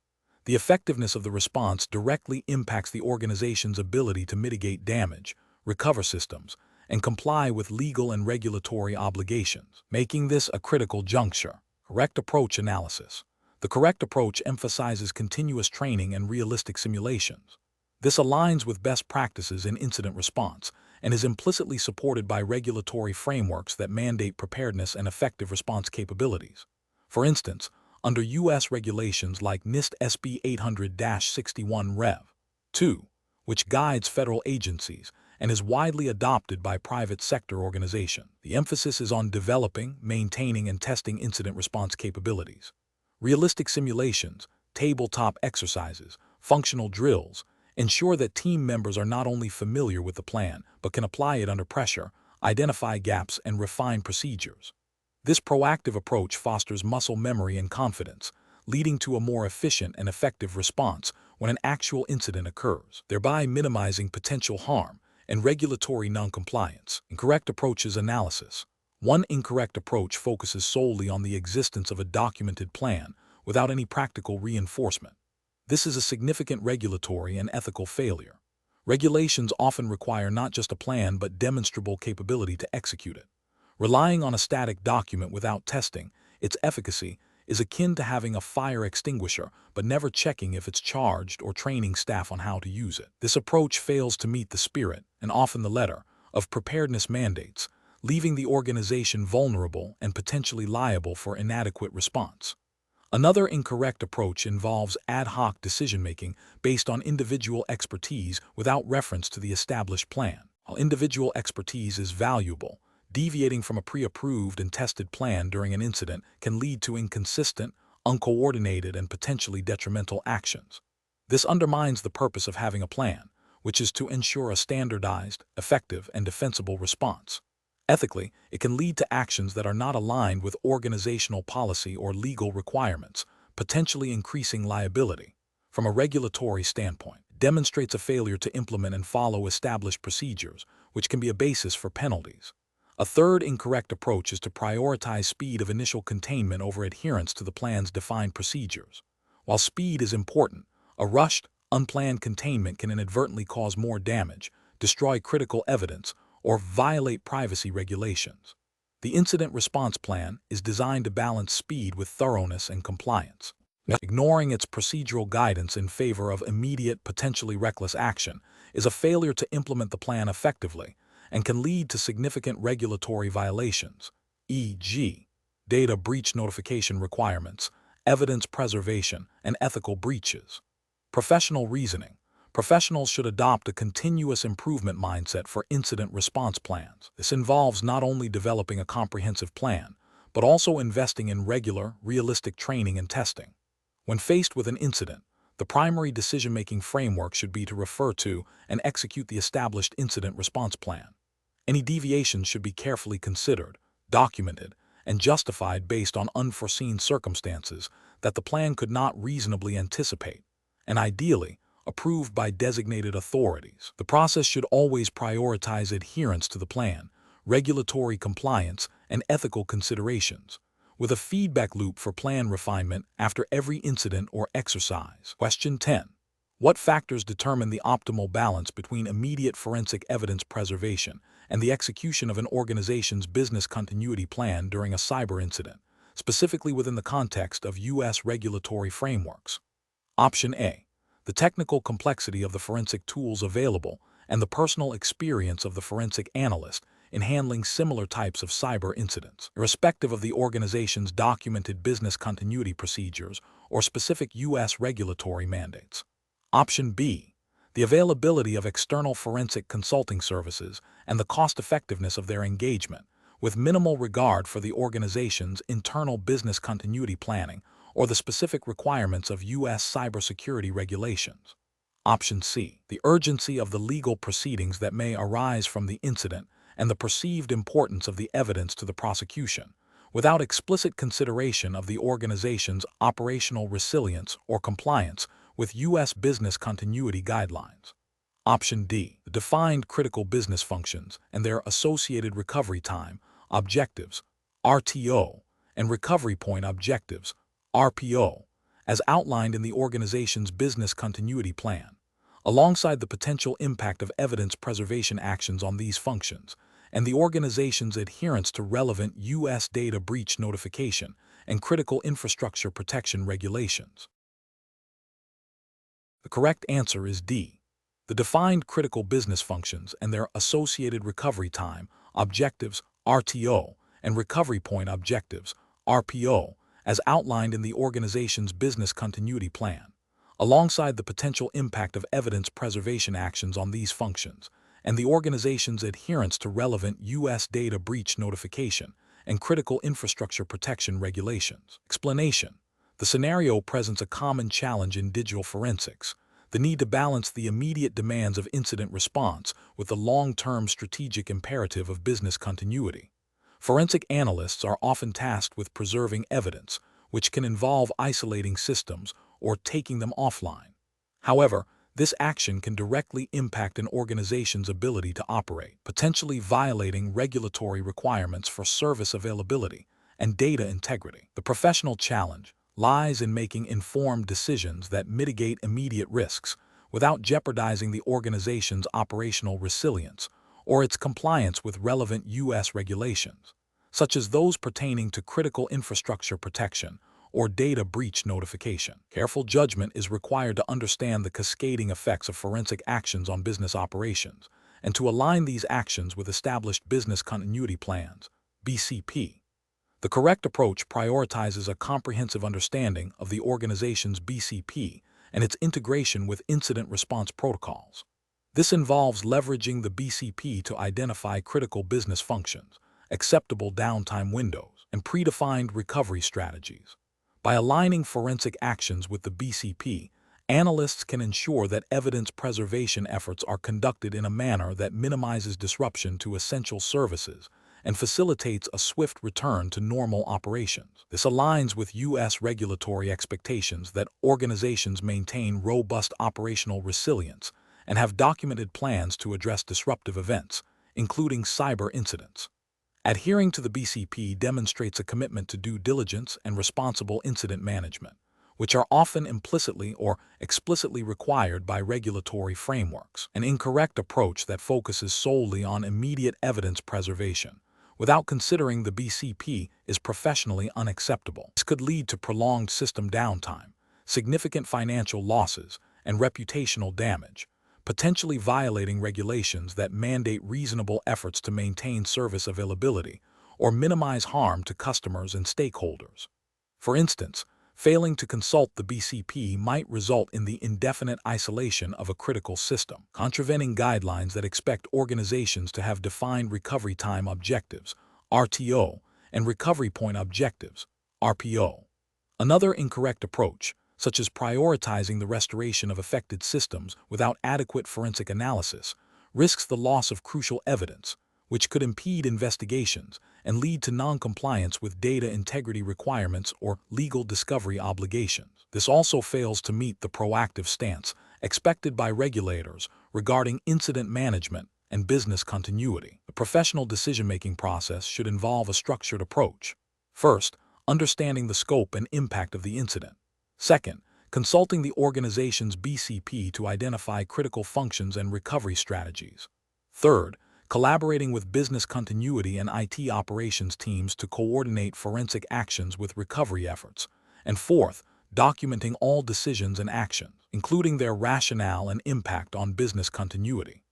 The effectiveness of the response directly impacts the organization's ability to mitigate damage, recover systems, and comply with legal and regulatory obligations, making this a critical juncture. Correct approach analysis. The correct approach emphasizes continuous training and realistic simulations. This aligns with best practices in incident response and is implicitly supported by regulatory frameworks that mandate preparedness and effective response capabilities. For instance, under U.S. regulations like NIST SB 800-61 Rev. 2, which guides federal agencies and is widely adopted by private sector organizations, the emphasis is on developing, maintaining, and testing incident response capabilities. Realistic simulations, tabletop exercises, functional drills ensure that team members are not only familiar with the plan, but can apply it under pressure, identify gaps, and refine procedures. This proactive approach fosters muscle memory and confidence, leading to a more efficient and effective response when an actual incident occurs, thereby minimizing potential harm and regulatory noncompliance. Incorrect approaches analysis. One incorrect approach focuses solely on the existence of a documented plan without any practical reinforcement. This is a significant regulatory and ethical failure. Regulations often require not just a plan but demonstrable capability to execute it. Relying on a static document without testing its efficacy is akin to having a fire extinguisher but never checking if it's charged or training staff on how to use it. This approach fails to meet the spirit, and often the letter, of preparedness mandates, leaving the organization vulnerable and potentially liable for inadequate response. Another incorrect approach involves ad hoc decision-making based on individual expertise without reference to the established plan. While individual expertise is valuable, deviating from a pre-approved and tested plan during an incident can lead to inconsistent, uncoordinated, and potentially detrimental actions. This undermines the purpose of having a plan, which is to ensure a standardized, effective, and defensible response. Ethically, it can lead to actions that are not aligned with organizational policy or legal requirements, potentially increasing liability. From a regulatory standpoint, it demonstrates a failure to implement and follow established procedures, which can be a basis for penalties. A third incorrect approach is to prioritize speed of initial containment over adherence to the plan's defined procedures. While speed is important, a rushed, unplanned containment can inadvertently cause more damage, destroy critical evidence, or violate privacy regulations. The incident response plan is designed to balance speed with thoroughness and compliance. Ignoring its procedural guidance in favor of immediate, potentially reckless action is a failure to implement the plan effectively and can lead to significant regulatory violations, e.g., data breach notification requirements, evidence preservation, and ethical breaches. Professional reasoning. Professionals should adopt a continuous improvement mindset for incident response plans. This involves not only developing a comprehensive plan, but also investing in regular, realistic training and testing. When faced with an incident, the primary decision-making framework should be to refer to and execute the established incident response plan. Any deviations should be carefully considered, documented, and justified based on unforeseen circumstances that the plan could not reasonably anticipate, and ideally, approved by designated authorities. The process should always prioritize adherence to the plan, regulatory compliance, and ethical considerations, with a feedback loop for plan refinement after every incident or exercise. Question 10. What factors determine the optimal balance between immediate forensic evidence preservation and the execution of an organization's business continuity plan during a cyber incident, specifically within the context of U.S. regulatory frameworks? Option A. The technical complexity of the forensic tools available and the personal experience of the forensic analyst in handling similar types of cyber incidents, irrespective of the organization's documented business continuity procedures or specific U.S. regulatory mandates. Option B. The availability of external forensic consulting services and the cost-effectiveness of their engagement, with minimal regard for the organization's internal business continuity planning or the specific requirements of U.S. cybersecurity regulations. Option C, the urgency of the legal proceedings that may arise from the incident and the perceived importance of the evidence to the prosecution, without explicit consideration of the organization's operational resilience or compliance with U.S. business continuity guidelines. Option D, the defined critical business functions and their associated recovery time, objectives, RTO, and recovery point objectives, RPO, as outlined in the organization's business continuity plan, alongside the potential impact of evidence preservation actions on these functions, and the organization's adherence to relevant U.S. data breach notification and critical infrastructure protection regulations. The correct answer is D, the defined critical business functions and their associated recovery time, objectives, RTO, and recovery point objectives, RPO, as outlined in the organization's business continuity plan, alongside the potential impact of evidence preservation actions on these functions, and the organization's adherence to relevant U.S. data breach notification and critical infrastructure protection regulations. Explanation: the scenario presents a common challenge in digital forensics, the need to balance the immediate demands of incident response with the long-term strategic imperative of business continuity. Forensic analysts are often tasked with preserving evidence, which can involve isolating systems or taking them offline. However, this action can directly impact an organization's ability to operate, potentially violating regulatory requirements for service availability and data integrity. The professional challenge lies in making informed decisions that mitigate immediate risks without jeopardizing the organization's operational resilience or its compliance with relevant U.S. regulations, such as those pertaining to critical infrastructure protection or data breach notification. Careful judgment is required to understand the cascading effects of forensic actions on business operations and to align these actions with established business continuity plans, BCP. The correct approach prioritizes a comprehensive understanding of the organization's BCP and its integration with incident response protocols. This involves leveraging the BCP to identify critical business functions, acceptable downtime windows, and predefined recovery strategies. By aligning forensic actions with the BCP, analysts can ensure that evidence preservation efforts are conducted in a manner that minimizes disruption to essential services and facilitates a swift return to normal operations. This aligns with U.S. regulatory expectations that organizations maintain robust operational resilience and have documented plans to address disruptive events, including cyber incidents. Adhering to the BCP demonstrates a commitment to due diligence and responsible incident management, which are often implicitly or explicitly required by regulatory frameworks. An incorrect approach that focuses solely on immediate evidence preservation without considering the BCP is professionally unacceptable. This could lead to prolonged system downtime, significant financial losses, and reputational damage, potentially violating regulations that mandate reasonable efforts to maintain service availability or minimize harm to customers and stakeholders. For instance, failing to consult the BCP might result in the indefinite isolation of a critical system, contravening guidelines that expect organizations to have defined recovery time objectives, RTO, and recovery point objectives, RPO. Another incorrect approach, such as prioritizing the restoration of affected systems without adequate forensic analysis, risks the loss of crucial evidence, which could impede investigations and lead to non-compliance with data integrity requirements or legal discovery obligations. This also fails to meet the proactive stance expected by regulators regarding incident management and business continuity. The professional decision-making process should involve a structured approach. First, understanding the scope and impact of the incident. Second, consulting the organization's BCP to identify critical functions and recovery strategies. Third, collaborating with business continuity and IT operations teams to coordinate forensic actions with recovery efforts. And fourth, documenting all decisions and actions, including their rationale and impact on business continuity.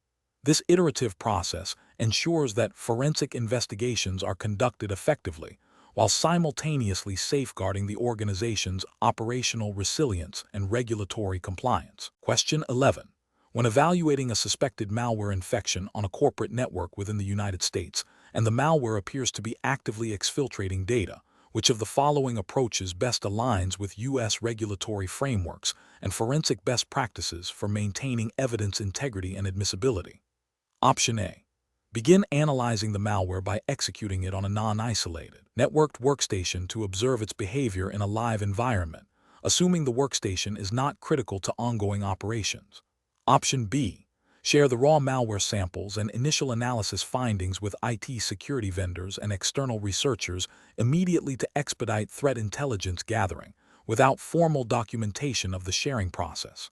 This iterative process ensures that forensic investigations are conducted effectively while simultaneously safeguarding the organization's operational resilience and regulatory compliance. Question 11. When evaluating a suspected malware infection on a corporate network within the United States, and the malware appears to be actively exfiltrating data, which of the following approaches best aligns with U.S. regulatory frameworks and forensic best practices for maintaining evidence integrity and admissibility? Option A. Begin analyzing the malware by executing it on a non-isolated, networked workstation to observe its behavior in a live environment, assuming the workstation is not critical to ongoing operations. Option B. Share the raw malware samples and initial analysis findings with IT security vendors and external researchers immediately to expedite threat intelligence gathering, without formal documentation of the sharing process.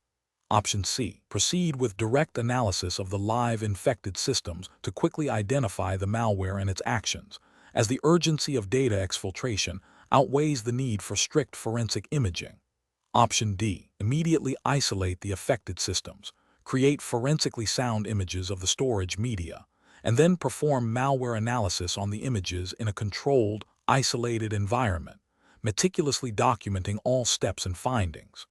Option C. Proceed with direct analysis of the live infected systems to quickly identify the malware and its actions, as the urgency of data exfiltration outweighs the need for strict forensic imaging. Option D. Immediately isolate the affected systems, create forensically sound images of the storage media, and then perform malware analysis on the images in a controlled, isolated environment, meticulously documenting all steps and findings.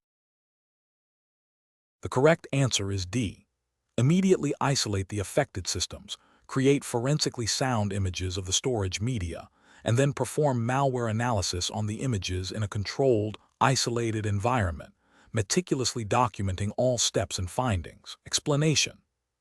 The correct answer is D. Immediately isolate the affected systems, create forensically sound images of the storage media, and then perform malware analysis on the images in a controlled, isolated environment, meticulously documenting all steps and findings. Explanation.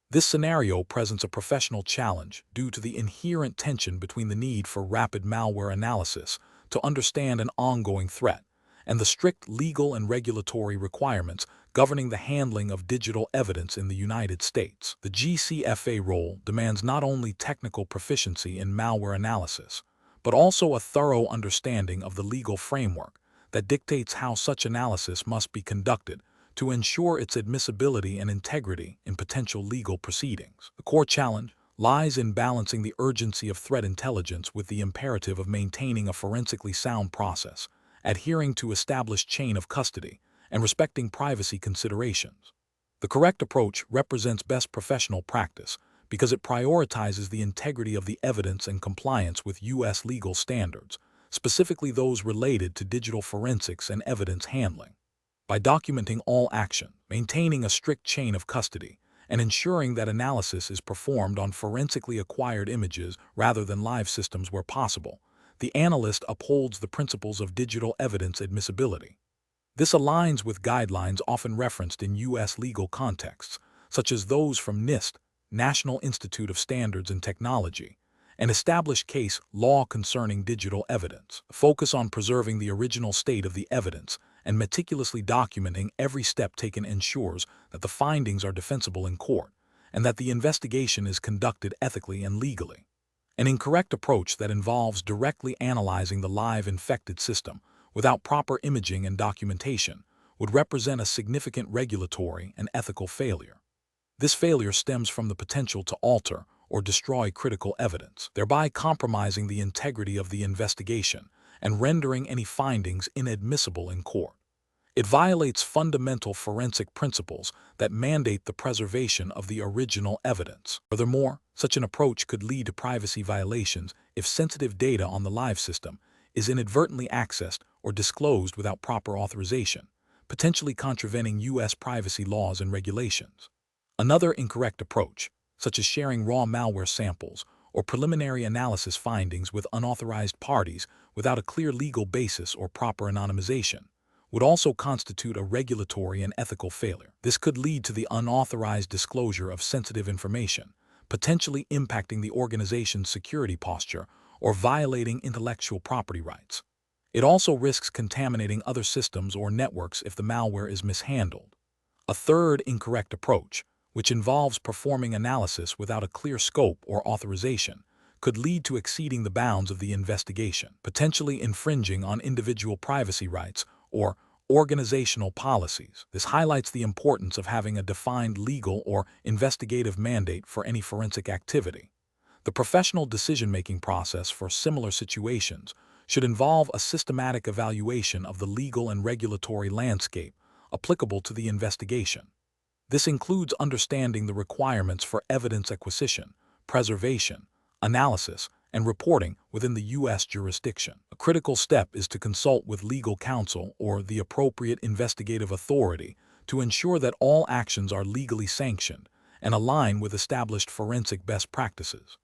This scenario presents a professional challenge due to the inherent tension between the need for rapid malware analysis to understand an ongoing threat and the strict legal and regulatory requirements governing the handling of digital evidence in the United States. The GCFA role demands not only technical proficiency in malware analysis, but also a thorough understanding of the legal framework that dictates how such analysis must be conducted to ensure its admissibility and integrity in potential legal proceedings. The core challenge lies in balancing the urgency of threat intelligence with the imperative of maintaining a forensically sound process, adhering to established chain of custody, and respecting privacy considerations. The correct approach represents best professional practice because it prioritizes the integrity of the evidence and compliance with U.S. legal standards, specifically those related to digital forensics and evidence handling. By documenting all action, maintaining a strict chain of custody, and ensuring that analysis is performed on forensically acquired images rather than live systems where possible, the analyst upholds the principles of digital evidence admissibility. This aligns with guidelines often referenced in U.S. legal contexts, such as those from NIST, National Institute of Standards and Technology, and established case law concerning digital evidence. The focus on preserving the original state of the evidence and meticulously documenting every step taken ensures that the findings are defensible in court and that the investigation is conducted ethically and legally. An incorrect approach that involves directly analyzing the live infected system without proper imaging and documentation would represent a significant regulatory and ethical failure. This failure stems from the potential to alter or destroy critical evidence, thereby compromising the integrity of the investigation and rendering any findings inadmissible in court. It violates fundamental forensic principles that mandate the preservation of the original evidence. Furthermore, such an approach could lead to privacy violations if sensitive data on the live system is inadvertently accessed or disclosed without proper authorization, potentially contravening U.S. privacy laws and regulations. Another incorrect approach, such as sharing raw malware samples or preliminary analysis findings with unauthorized parties without a clear legal basis or proper anonymization, would also constitute a regulatory and ethical failure. This could lead to the unauthorized disclosure of sensitive information, potentially impacting the organization's security posture or violating intellectual property rights. It also risks contaminating other systems or networks if the malware is mishandled. A third incorrect approach, which involves performing analysis without a clear scope or authorization, could lead to exceeding the bounds of the investigation, potentially infringing on individual privacy rights or organizational policies. This highlights the importance of having a defined legal or investigative mandate for any forensic activity. The professional decision-making process for similar situations should involve a systematic evaluation of the legal and regulatory landscape applicable to the investigation. This includes understanding the requirements for evidence acquisition, preservation, analysis, and reporting within the U.S. jurisdiction. A critical step is to consult with legal counsel or the appropriate investigative authority to ensure that all actions are legally sanctioned and align with established forensic best practices.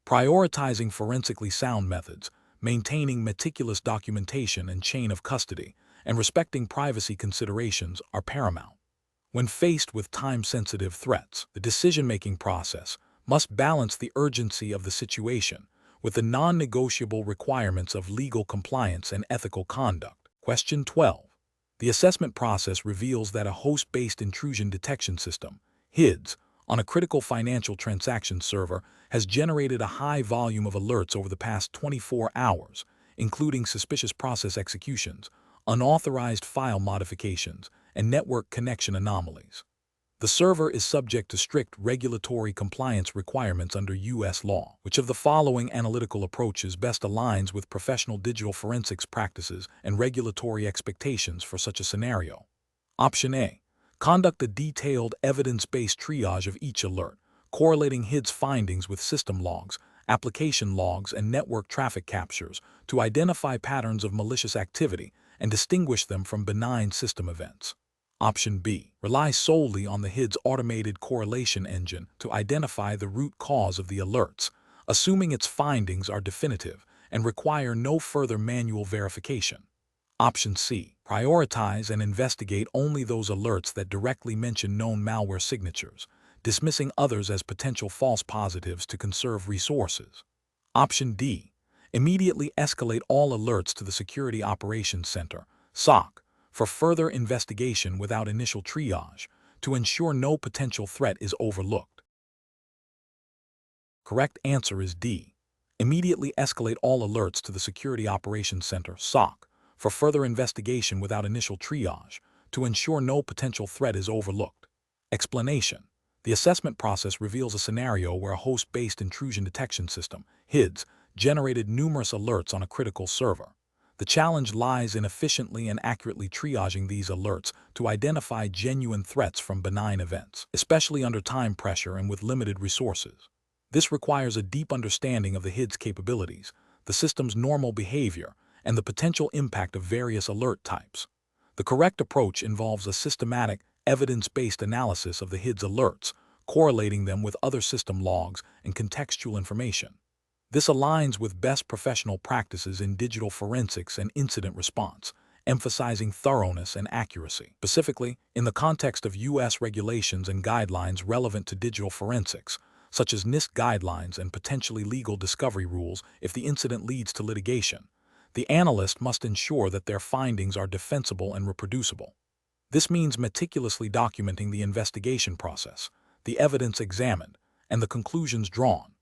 Prioritizing forensically sound methods maintaining meticulous documentation and chain of custody, and respecting privacy considerations are paramount. When faced with time-sensitive threats, the decision-making process must balance the urgency of the situation with the non-negotiable requirements of legal compliance and ethical conduct. Question 12. The assessment process reveals that a host-based intrusion detection system, HIDS, on a critical financial transaction server has generated a high volume of alerts over the past 24 hours, including suspicious process executions, unauthorized file modifications, and network connection anomalies. The server is subject to strict regulatory compliance requirements under U.S. law. Which of the following analytical approaches best aligns with professional digital forensics practices and regulatory expectations for such a scenario? Option A. Conduct a detailed, evidence-based triage of each alert, correlating HIDS findings with system logs, application logs, and network traffic captures to identify patterns of malicious activity and distinguish them from benign system events. Option B. Rely solely on the HIDS automated correlation engine to identify the root cause of the alerts, assuming its findings are definitive and require no further manual verification. Option C. Prioritize and investigate only those alerts that directly mention known malware signatures, dismissing others as potential false positives to conserve resources. Option D. Immediately escalate all alerts to the Security Operations Center, SOC, for further investigation without initial triage to ensure no potential threat is overlooked. Correct answer is D. Immediately escalate all alerts to the Security Operations Center, SOC, for further investigation without initial triage to ensure no potential threat is overlooked. Explanation. The assessment process reveals a scenario where a host-based intrusion detection system, HIDS, generated numerous alerts on a critical server. The challenge lies in efficiently and accurately triaging these alerts to identify genuine threats from benign events, especially under time pressure and with limited resources. This requires a deep understanding of the HIDS capabilities, the system's normal behavior, and the potential impact of various alert types. The correct approach involves a systematic, evidence-based analysis of the HIDS alerts, correlating them with other system logs and contextual information. This aligns with best professional practices in digital forensics and incident response, emphasizing thoroughness and accuracy. Specifically, in the context of U.S. regulations and guidelines relevant to digital forensics, such as NIST guidelines and potentially legal discovery rules if the incident leads to litigation, the analyst must ensure that their findings are defensible and reproducible. This means meticulously documenting the investigation process, the evidence examined, and the conclusions drawn.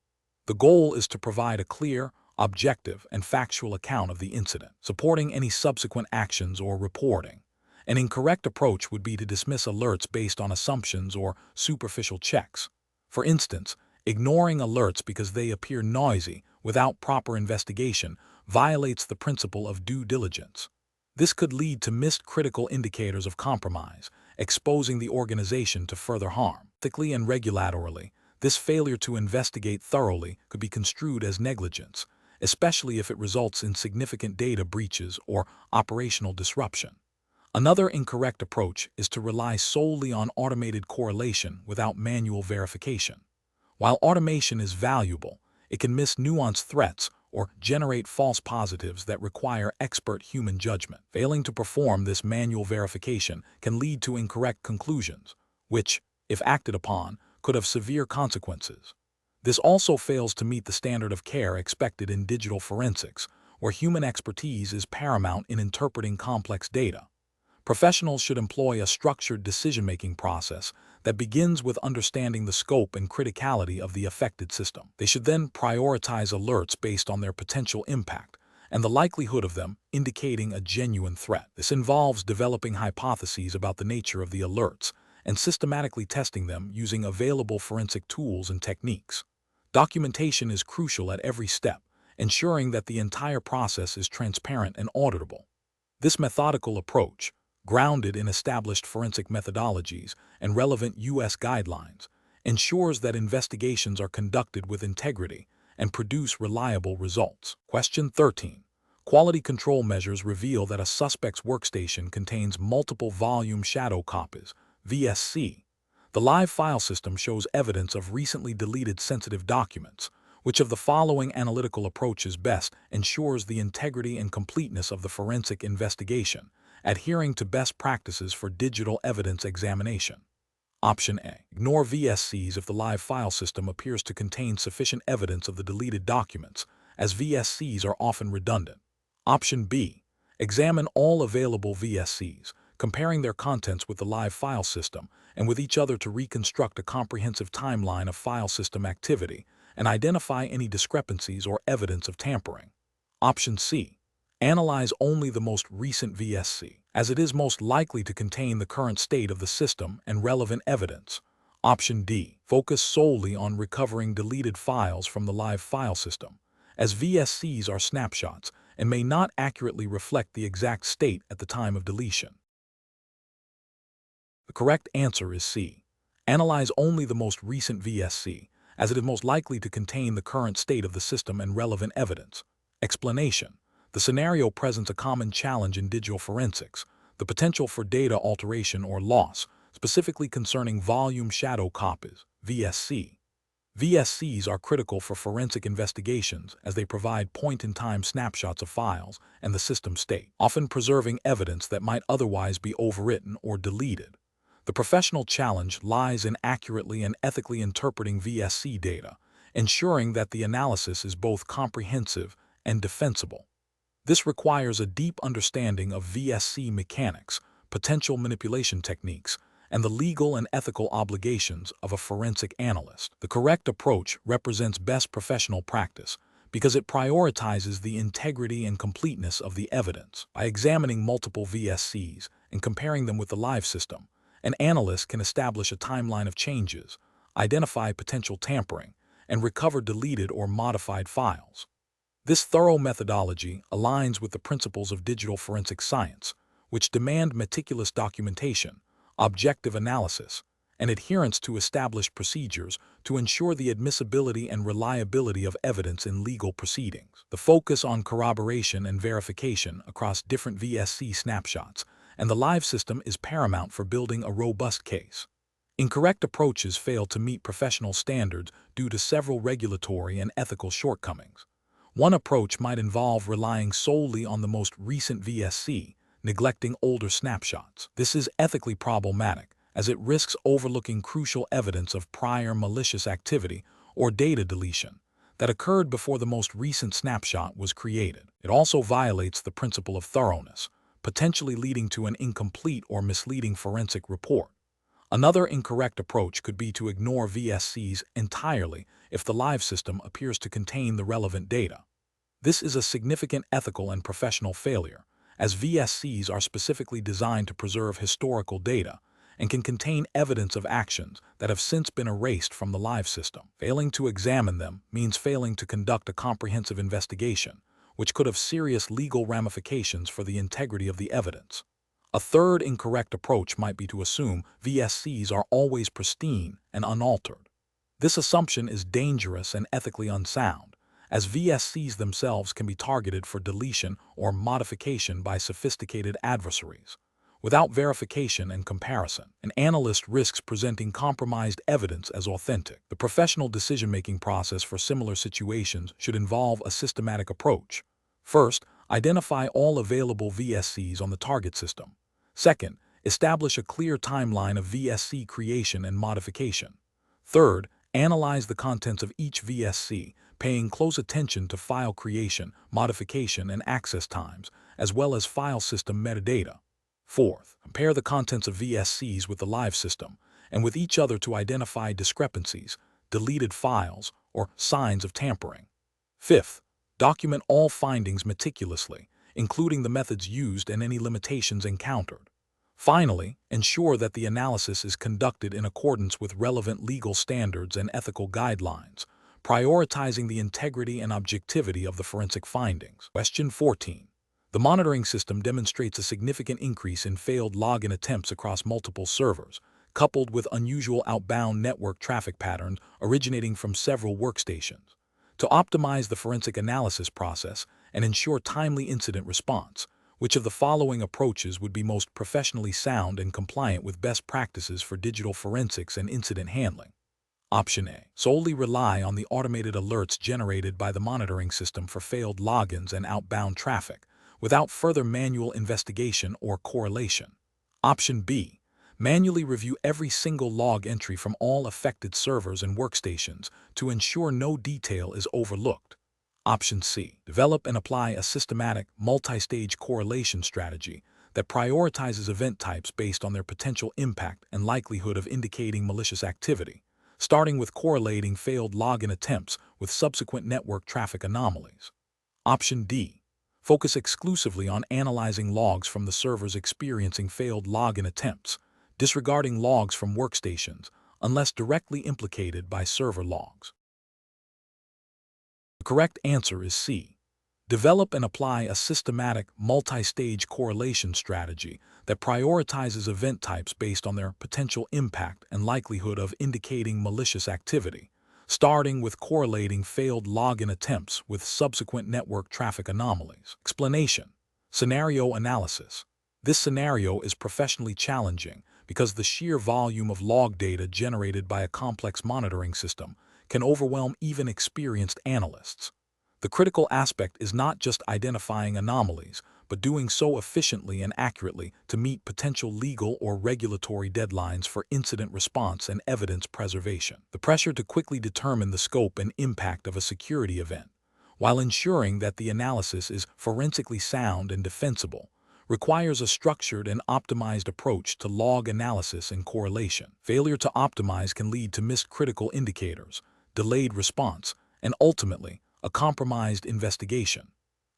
The goal is to provide a clear, objective, and factual account of the incident, supporting any subsequent actions or reporting. An incorrect approach would be to dismiss alerts based on assumptions or superficial checks. For instance, ignoring alerts because they appear noisy without proper investigation violates the principle of due diligence. This could lead to missed critical indicators of compromise, exposing the organization to further harm. Ethically and regulatorily, this failure to investigate thoroughly could be construed as negligence, especially if it results in significant data breaches or operational disruption. Another incorrect approach is to rely solely on automated correlation without manual verification. While automation is valuable, it can miss nuanced threats or generate false positives that require expert human judgment. Failing to perform this manual verification can lead to incorrect conclusions, which, if acted upon, could have severe consequences. This also fails to meet the standard of care expected in digital forensics, where human expertise is paramount in interpreting complex data. Professionals should employ a structured decision-making process that begins with understanding the scope and criticality of the affected system. They should then prioritize alerts based on their potential impact and the likelihood of them indicating a genuine threat. This involves developing hypotheses about the nature of the alerts and systematically testing them using available forensic tools and techniques. Documentation is crucial at every step, ensuring that the entire process is transparent and auditable. This methodical approach, grounded in established forensic methodologies and relevant U.S. guidelines, ensures that investigations are conducted with integrity and produce reliable results. Question 13. Quality control measures reveal that a suspect's workstation contains multiple volume shadow copies, VSC. The live file system shows evidence of recently deleted sensitive documents, Which of the following analytical approaches best ensures the integrity and completeness of the forensic investigation, adhering to best practices for digital evidence examination? Option A. Ignore VSCs if the live file system appears to contain sufficient evidence of the deleted documents, as VSCs are often redundant. Option B. Examine all available VSCs, comparing their contents with the live file system and with each other to reconstruct a comprehensive timeline of file system activity and identify any discrepancies or evidence of tampering. Option C. Analyze only the most recent VSC, as it is most likely to contain the current state of the system and relevant evidence. Option D. Focus solely on recovering deleted files from the live file system, as VSCs are snapshots and may not accurately reflect the exact state at the time of deletion. The correct answer is C. Analyze only the most recent VSC, as it is most likely to contain the current state of the system and relevant evidence. Explanation. The scenario presents a common challenge in digital forensics, the potential for data alteration or loss, specifically concerning volume shadow copies, VSC. VSCs are critical for forensic investigations as they provide point-in-time snapshots of files and the system state, often preserving evidence that might otherwise be overwritten or deleted. The professional challenge lies in accurately and ethically interpreting VSC data, ensuring that the analysis is both comprehensive and defensible. This requires a deep understanding of VSC mechanics, potential manipulation techniques, and the legal and ethical obligations of a forensic analyst. The correct approach represents best professional practice because it prioritizes the integrity and completeness of the evidence. By examining multiple VSCs and comparing them with the live system, an analyst can establish a timeline of changes, identify potential tampering, and recover deleted or modified files. This thorough methodology aligns with the principles of digital forensic science, which demand meticulous documentation, objective analysis, and adherence to established procedures to ensure the admissibility and reliability of evidence in legal proceedings. The focus on corroboration and verification across different VSC snapshots and the live system is paramount for building a robust case. Incorrect approaches fail to meet professional standards due to several regulatory and ethical shortcomings. One approach might involve relying solely on the most recent VSC, neglecting older snapshots. This is ethically problematic, as it risks overlooking crucial evidence of prior malicious activity or data deletion that occurred before the most recent snapshot was created. It also violates the principle of thoroughness, potentially leading to an incomplete or misleading forensic report. Another incorrect approach could be to ignore VSCs entirely if the live system appears to contain the relevant data. This is a significant ethical and professional failure, as VSCs are specifically designed to preserve historical data and can contain evidence of actions that have since been erased from the live system. Failing to examine them means failing to conduct a comprehensive investigation, which could have serious legal ramifications for the integrity of the evidence. A third incorrect approach might be to assume VSCs are always pristine and unaltered. This assumption is dangerous and ethically unsound, as VSCs themselves can be targeted for deletion or modification by sophisticated adversaries. Without verification and comparison, an analyst risks presenting compromised evidence as authentic. The professional decision-making process for similar situations should involve a systematic approach. First, identify all available VSCs on the target system. Second, establish a clear timeline of VSC creation and modification. Third, analyze the contents of each VSC, paying close attention to file creation, modification, and access times, as well as file system metadata. Fourth, compare the contents of VSCs with the live system and with each other to identify discrepancies, deleted files, or signs of tampering. Fifth, document all findings meticulously, including the methods used and any limitations encountered. Finally, ensure that the analysis is conducted in accordance with relevant legal standards and ethical guidelines, prioritizing the integrity and objectivity of the forensic findings. Question 14. The monitoring system demonstrates a significant increase in failed login attempts across multiple servers, coupled with unusual outbound network traffic patterns originating from several workstations. To optimize the forensic analysis process and ensure timely incident response, which of the following approaches would be most professionally sound and compliant with best practices for digital forensics and incident handling? Option A. Solely rely on the automated alerts generated by the monitoring system for failed logins and outbound traffic, without further manual investigation or correlation. Option B. Manually review every single log entry from all affected servers and workstations to ensure no detail is overlooked. Option C. Develop and apply a systematic, multi-stage correlation strategy that prioritizes event types based on their potential impact and likelihood of indicating malicious activity, starting with correlating failed login attempts with subsequent network traffic anomalies. Option D. Focus exclusively on analyzing logs from the servers experiencing failed login attempts, disregarding logs from workstations unless directly implicated by server logs. The correct answer is C. Develop and apply a systematic, multi-stage correlation strategy that prioritizes event types based on their potential impact and likelihood of indicating malicious activity, starting with correlating failed login attempts with subsequent network traffic anomalies. Explanation: scenario analysis. This scenario is professionally challenging because the sheer volume of log data generated by a complex monitoring system can overwhelm even experienced analysts. The critical aspect is not just identifying anomalies, but doing so efficiently and accurately to meet potential legal or regulatory deadlines for incident response and evidence preservation. The pressure to quickly determine the scope and impact of a security event, while ensuring that the analysis is forensically sound and defensible, requires a structured and optimized approach to log analysis and correlation. Failure to optimize can lead to missed critical indicators, delayed response, and ultimately, a compromised investigation.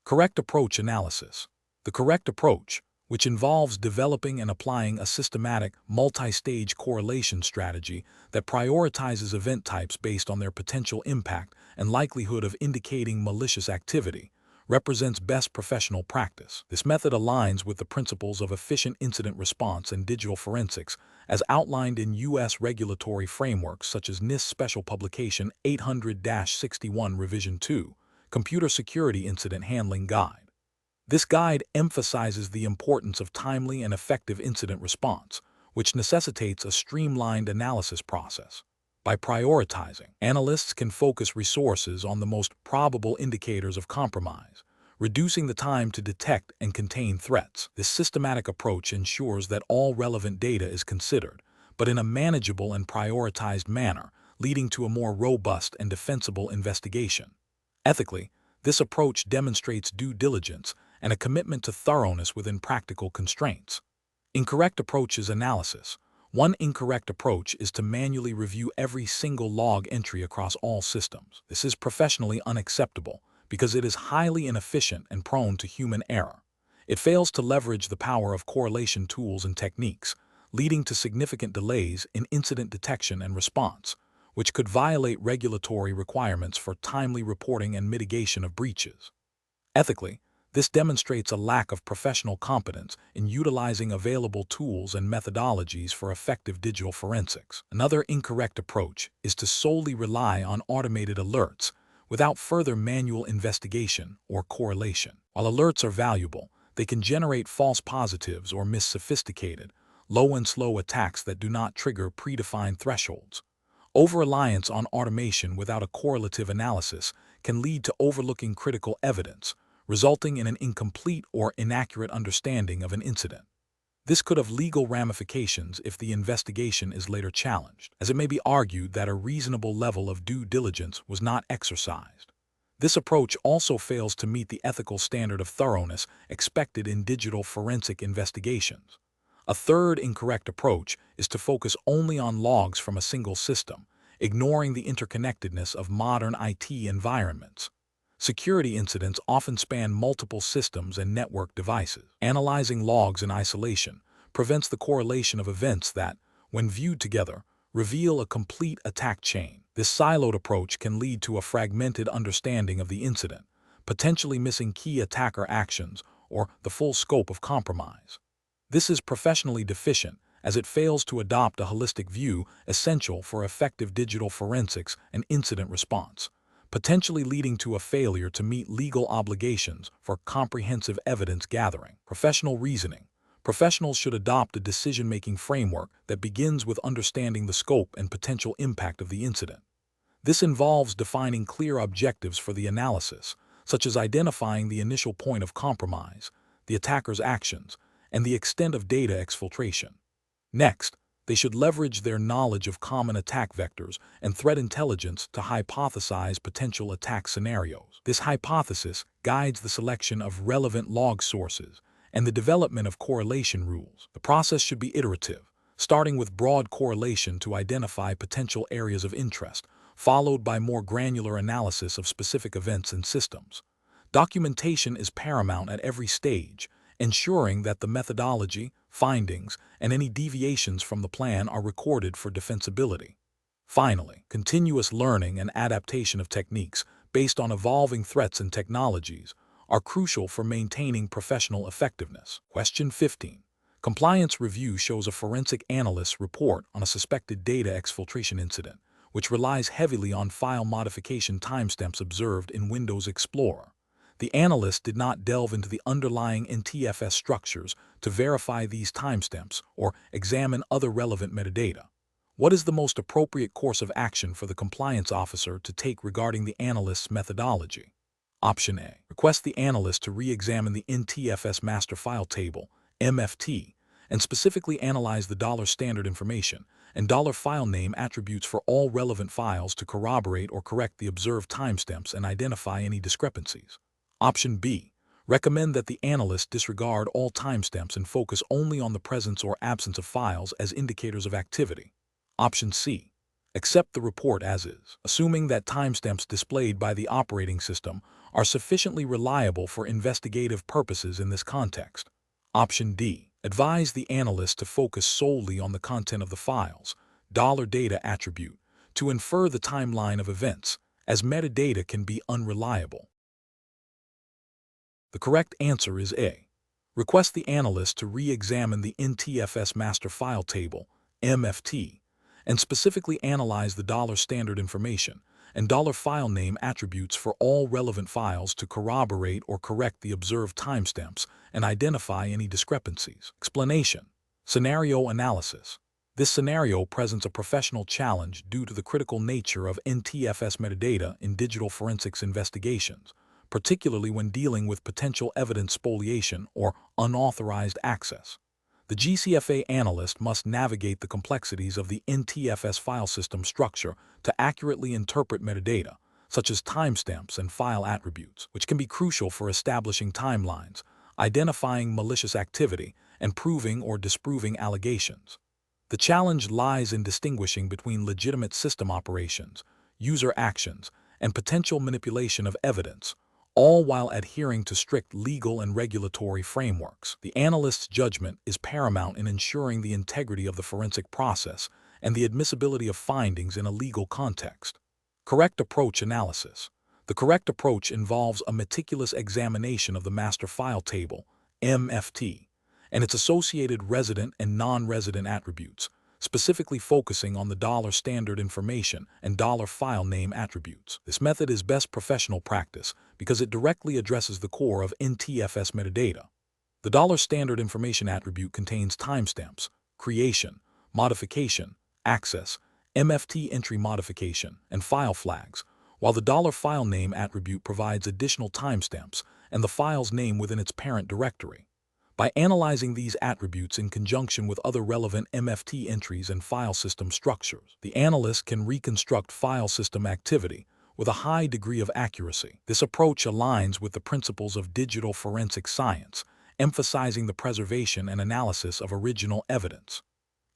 Correct approach analysis. The correct approach, which involves developing and applying a systematic, multi-stage correlation strategy that prioritizes event types based on their potential impact and likelihood of indicating malicious activity, represents best professional practice. This method aligns with the principles of efficient incident response and digital forensics as outlined in U.S. regulatory frameworks such as NIST Special Publication 800-61 Revision 2, Computer Security Incident Handling Guide. This guide emphasizes the importance of timely and effective incident response, which necessitates a streamlined analysis process. By prioritizing, analysts can focus resources on the most probable indicators of compromise, reducing the time to detect and contain threats. This systematic approach ensures that all relevant data is considered, but in a manageable and prioritized manner, leading to a more robust and defensible investigation. Ethically, this approach demonstrates due diligence and a commitment to thoroughness within practical constraints. Incorrect approaches analysis. One incorrect approach is to manually review every single log entry across all systems. This is professionally unacceptable because it is highly inefficient and prone to human error. It fails to leverage the power of correlation tools and techniques, leading to significant delays in incident detection and response, which could violate regulatory requirements for timely reporting and mitigation of breaches. Ethically, this demonstrates a lack of professional competence in utilizing available tools and methodologies for effective digital forensics. Another incorrect approach is to solely rely on automated alerts without further manual investigation or correlation. While alerts are valuable, they can generate false positives or miss sophisticated, low and slow attacks that do not trigger predefined thresholds. Over-reliance on automation without a correlative analysis can lead to overlooking critical evidence, resulting in an incomplete or inaccurate understanding of an incident. This could have legal ramifications if the investigation is later challenged, as it may be argued that a reasonable level of due diligence was not exercised. This approach also fails to meet the ethical standard of thoroughness expected in digital forensic investigations. A third incorrect approach is to focus only on logs from a single system, ignoring the interconnectedness of modern IT environments. Security incidents often span multiple systems and network devices. Analyzing logs in isolation prevents the correlation of events that, when viewed together, reveal a complete attack chain. This siloed approach can lead to a fragmented understanding of the incident, potentially missing key attacker actions or the full scope of compromise. This is professionally deficient as it fails to adopt a holistic view essential for effective digital forensics and incident response, potentially leading to a failure to meet legal obligations for comprehensive evidence gathering. Professional reasoning. Professionals should adopt a decision-making framework that begins with understanding the scope and potential impact of the incident. This involves defining clear objectives for the analysis, such as identifying the initial point of compromise, the attacker's actions, and the extent of data exfiltration. Next, they should leverage their knowledge of common attack vectors and threat intelligence to hypothesize potential attack scenarios. This hypothesis guides the selection of relevant log sources and the development of correlation rules. The process should be iterative, starting with broad correlation to identify potential areas of interest, followed by more granular analysis of specific events and systems. Documentation is paramount at every stage, ensuring that the methodology, findings, and any deviations from the plan are recorded for defensibility. Finally, continuous learning and adaptation of techniques based on evolving threats and technologies are crucial for maintaining professional effectiveness. Question 15. Compliance review shows a forensic analyst's report on a suspected data exfiltration incident, which relies heavily on file modification timestamps observed in Windows Explorer. The analyst did not delve into the underlying NTFS structures to verify these timestamps or examine other relevant metadata. What is the most appropriate course of action for the compliance officer to take regarding the analyst's methodology? Option A. Request the analyst to re-examine the NTFS master file table, MFT, and specifically analyze the dollar standard information and dollar file name attributes for all relevant files to corroborate or correct the observed timestamps and identify any discrepancies. Option B. Recommend that the analyst disregard all timestamps and focus only on the presence or absence of files as indicators of activity. Option C. Accept the report as is, assuming that timestamps displayed by the operating system are sufficiently reliable for investigative purposes in this context. Option D. Advise the analyst to focus solely on the content of the files, dollar data attribute, to infer the timeline of events, as metadata can be unreliable. The correct answer is A. Request the analyst to re-examine the NTFS master file table, MFT, and specifically analyze the dollar standard information and dollar file name attributes for all relevant files to corroborate or correct the observed timestamps and identify any discrepancies. Explanation. Scenario analysis. This scenario presents a professional challenge due to the critical nature of NTFS metadata in digital forensics investigations, particularly when dealing with potential evidence spoliation or unauthorized access. The GCFA analyst must navigate the complexities of the NTFS file system structure to accurately interpret metadata, such as timestamps and file attributes, which can be crucial for establishing timelines, identifying malicious activity, and proving or disproving allegations. The challenge lies in distinguishing between legitimate system operations, user actions, and potential manipulation of evidence, all while adhering to strict legal and regulatory frameworks. The analyst's judgment is paramount in ensuring the integrity of the forensic process and the admissibility of findings in a legal context. Correct approach analysis. The correct approach involves a meticulous examination of the master file table, MFT, and its associated resident and non-resident attributes, specifically focusing on the dollar standard information and dollar file name attributes. This method is best professional practice because it directly addresses the core of NTFS metadata. The dollar standard information attribute contains timestamps, creation, modification, access, MFT entry modification, and file flags, while the dollar file name attribute provides additional timestamps and the file's name within its parent directory. By analyzing these attributes in conjunction with other relevant MFT entries and file system structures, the analyst can reconstruct file system activity with a high degree of accuracy. This approach aligns with the principles of digital forensic science, emphasizing the preservation and analysis of original evidence.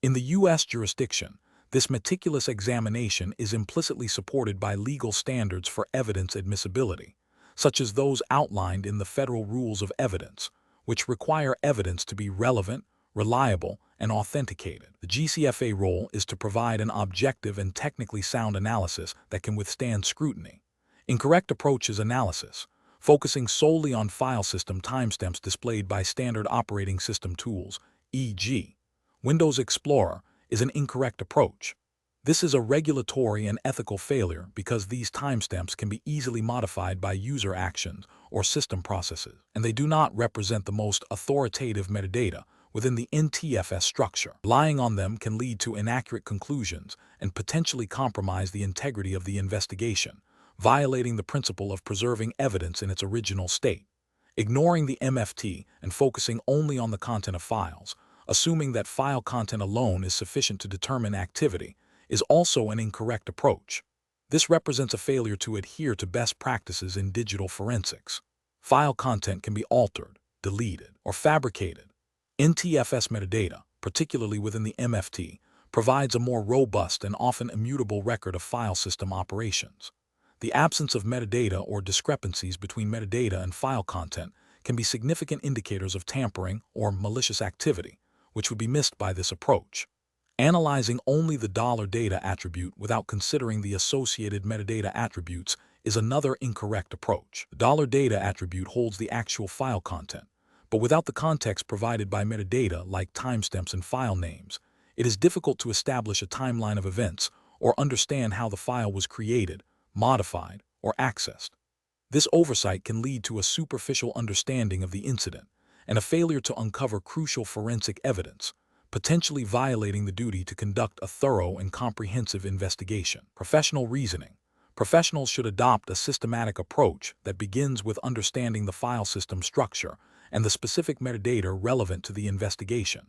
In the U.S. jurisdiction, this meticulous examination is implicitly supported by legal standards for evidence admissibility, such as those outlined in the Federal Rules of Evidence, which require evidence to be relevant, reliable, and authenticated. The GCFA role is to provide an objective and technically sound analysis that can withstand scrutiny. Incorrect approach is analysis, focusing solely on file system timestamps displayed by standard operating system tools, e.g., Windows Explorer, is an incorrect approach. This is a regulatory and ethical failure because these timestamps can be easily modified by user actions or system processes, and they do not represent the most authoritative metadata within the NTFS structure. Relying on them can lead to inaccurate conclusions and potentially compromise the integrity of the investigation, violating the principle of preserving evidence in its original state. Ignoring the MFT and focusing only on the content of files, assuming that file content alone is sufficient to determine activity, is also an incorrect approach. This represents a failure to adhere to best practices in digital forensics. File content can be altered, deleted, or fabricated. NTFS metadata, particularly within the MFT, provides a more robust and often immutable record of file system operations. The absence of metadata or discrepancies between metadata and file content can be significant indicators of tampering or malicious activity, which would be missed by this approach. Analyzing only the $data attribute without considering the associated metadata attributes is another incorrect approach. The $data attribute holds the actual file content, but without the context provided by metadata like timestamps and file names, it is difficult to establish a timeline of events or understand how the file was created, modified, or accessed. This oversight can lead to a superficial understanding of the incident and a failure to uncover crucial forensic evidence, potentially violating the duty to conduct a thorough and comprehensive investigation. Professional reasoning. Professionals should adopt a systematic approach that begins with understanding the file system structure and the specific metadata relevant to the investigation.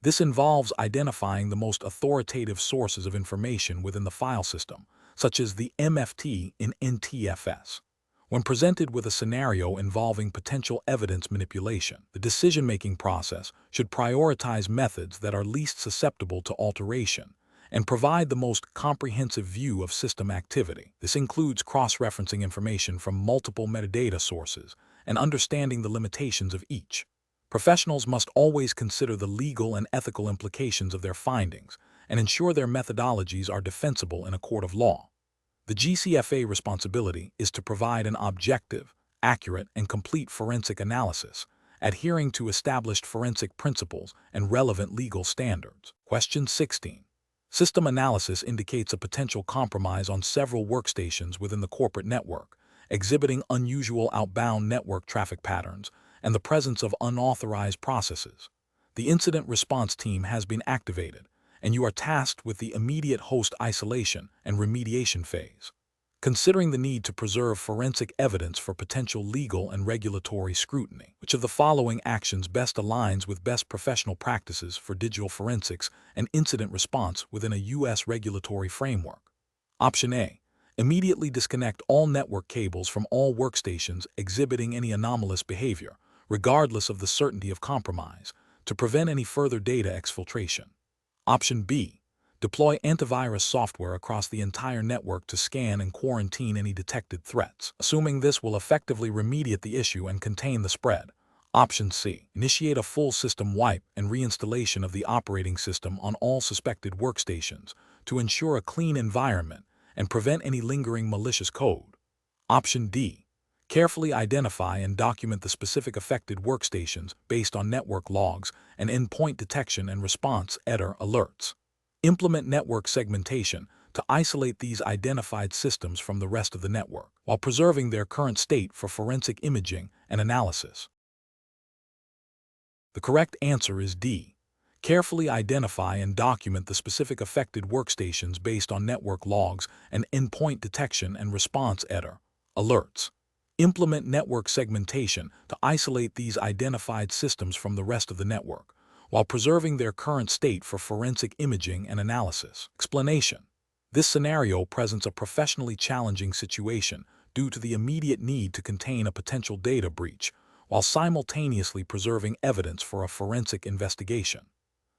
This involves identifying the most authoritative sources of information within the file system, such as the MFT in NTFS. When presented with a scenario involving potential evidence manipulation, the decision-making process should prioritize methods that are least susceptible to alteration and provide the most comprehensive view of system activity. This includes cross-referencing information from multiple metadata sources and understanding the limitations of each. Professionals must always consider the legal and ethical implications of their findings and ensure their methodologies are defensible in a court of law. The GCFA responsibility is to provide an objective, accurate, and complete forensic analysis, adhering to established forensic principles and relevant legal standards. Question 16. System analysis indicates a potential compromise on several workstations within the corporate network, exhibiting unusual outbound network traffic patterns and the presence of unauthorized processes. The incident response team has been activated, and you are tasked with the immediate host isolation and remediation phase. Considering the need to preserve forensic evidence for potential legal and regulatory scrutiny, which of the following actions best aligns with best professional practices for digital forensics and incident response within a U.S. regulatory framework? Option A. Immediately disconnect all network cables from all workstations exhibiting any anomalous behavior, regardless of the certainty of compromise, to prevent any further data exfiltration. Option B. Deploy antivirus software across the entire network to scan and quarantine any detected threats, assuming this will effectively remediate the issue and contain the spread. Option C. Initiate a full system wipe and reinstallation of the operating system on all suspected workstations to ensure a clean environment and prevent any lingering malicious code. Option D. Carefully identify and document the specific affected workstations based on network logs and endpoint detection and response (EDR) alerts. Implement network segmentation to isolate these identified systems from the rest of the network, while preserving their current state for forensic imaging and analysis. The correct answer is D. Carefully identify and document the specific affected workstations based on network logs and endpoint detection and response (EDR) alerts. Implement network segmentation to isolate these identified systems from the rest of the network, while preserving their current state for forensic imaging and analysis. Explanation. This scenario presents a professionally challenging situation due to the immediate need to contain a potential data breach, while simultaneously preserving evidence for a forensic investigation.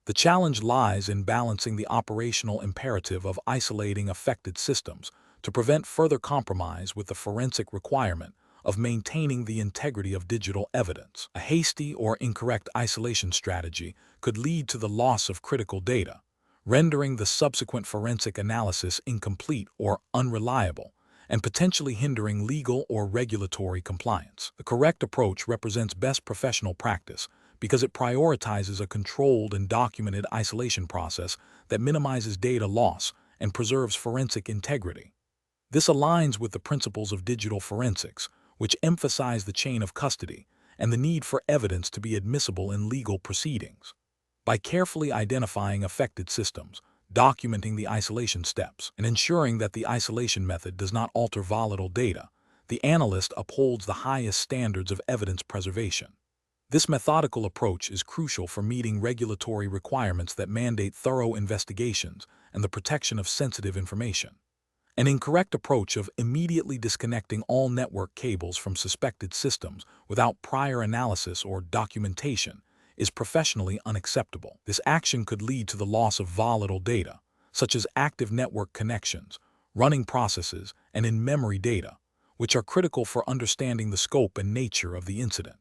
The challenge lies in balancing the operational imperative of isolating affected systems to prevent further compromise with the forensic requirement of maintaining the integrity of digital evidence. A hasty or incorrect isolation strategy could lead to the loss of critical data, rendering the subsequent forensic analysis incomplete or unreliable, and potentially hindering legal or regulatory compliance. The correct approach represents best professional practice because it prioritizes a controlled and documented isolation process that minimizes data loss and preserves forensic integrity. This aligns with the principles of digital forensics, which emphasize the chain of custody and the need for evidence to be admissible in legal proceedings. By carefully identifying affected systems, documenting the isolation steps, and ensuring that the isolation method does not alter volatile data, the analyst upholds the highest standards of evidence preservation. This methodical approach is crucial for meeting regulatory requirements that mandate thorough investigations and the protection of sensitive information. An incorrect approach of immediately disconnecting all network cables from suspected systems without prior analysis or documentation is professionally unacceptable. This action could lead to the loss of volatile data, such as active network connections, running processes, and in-memory data, which are critical for understanding the scope and nature of the incident.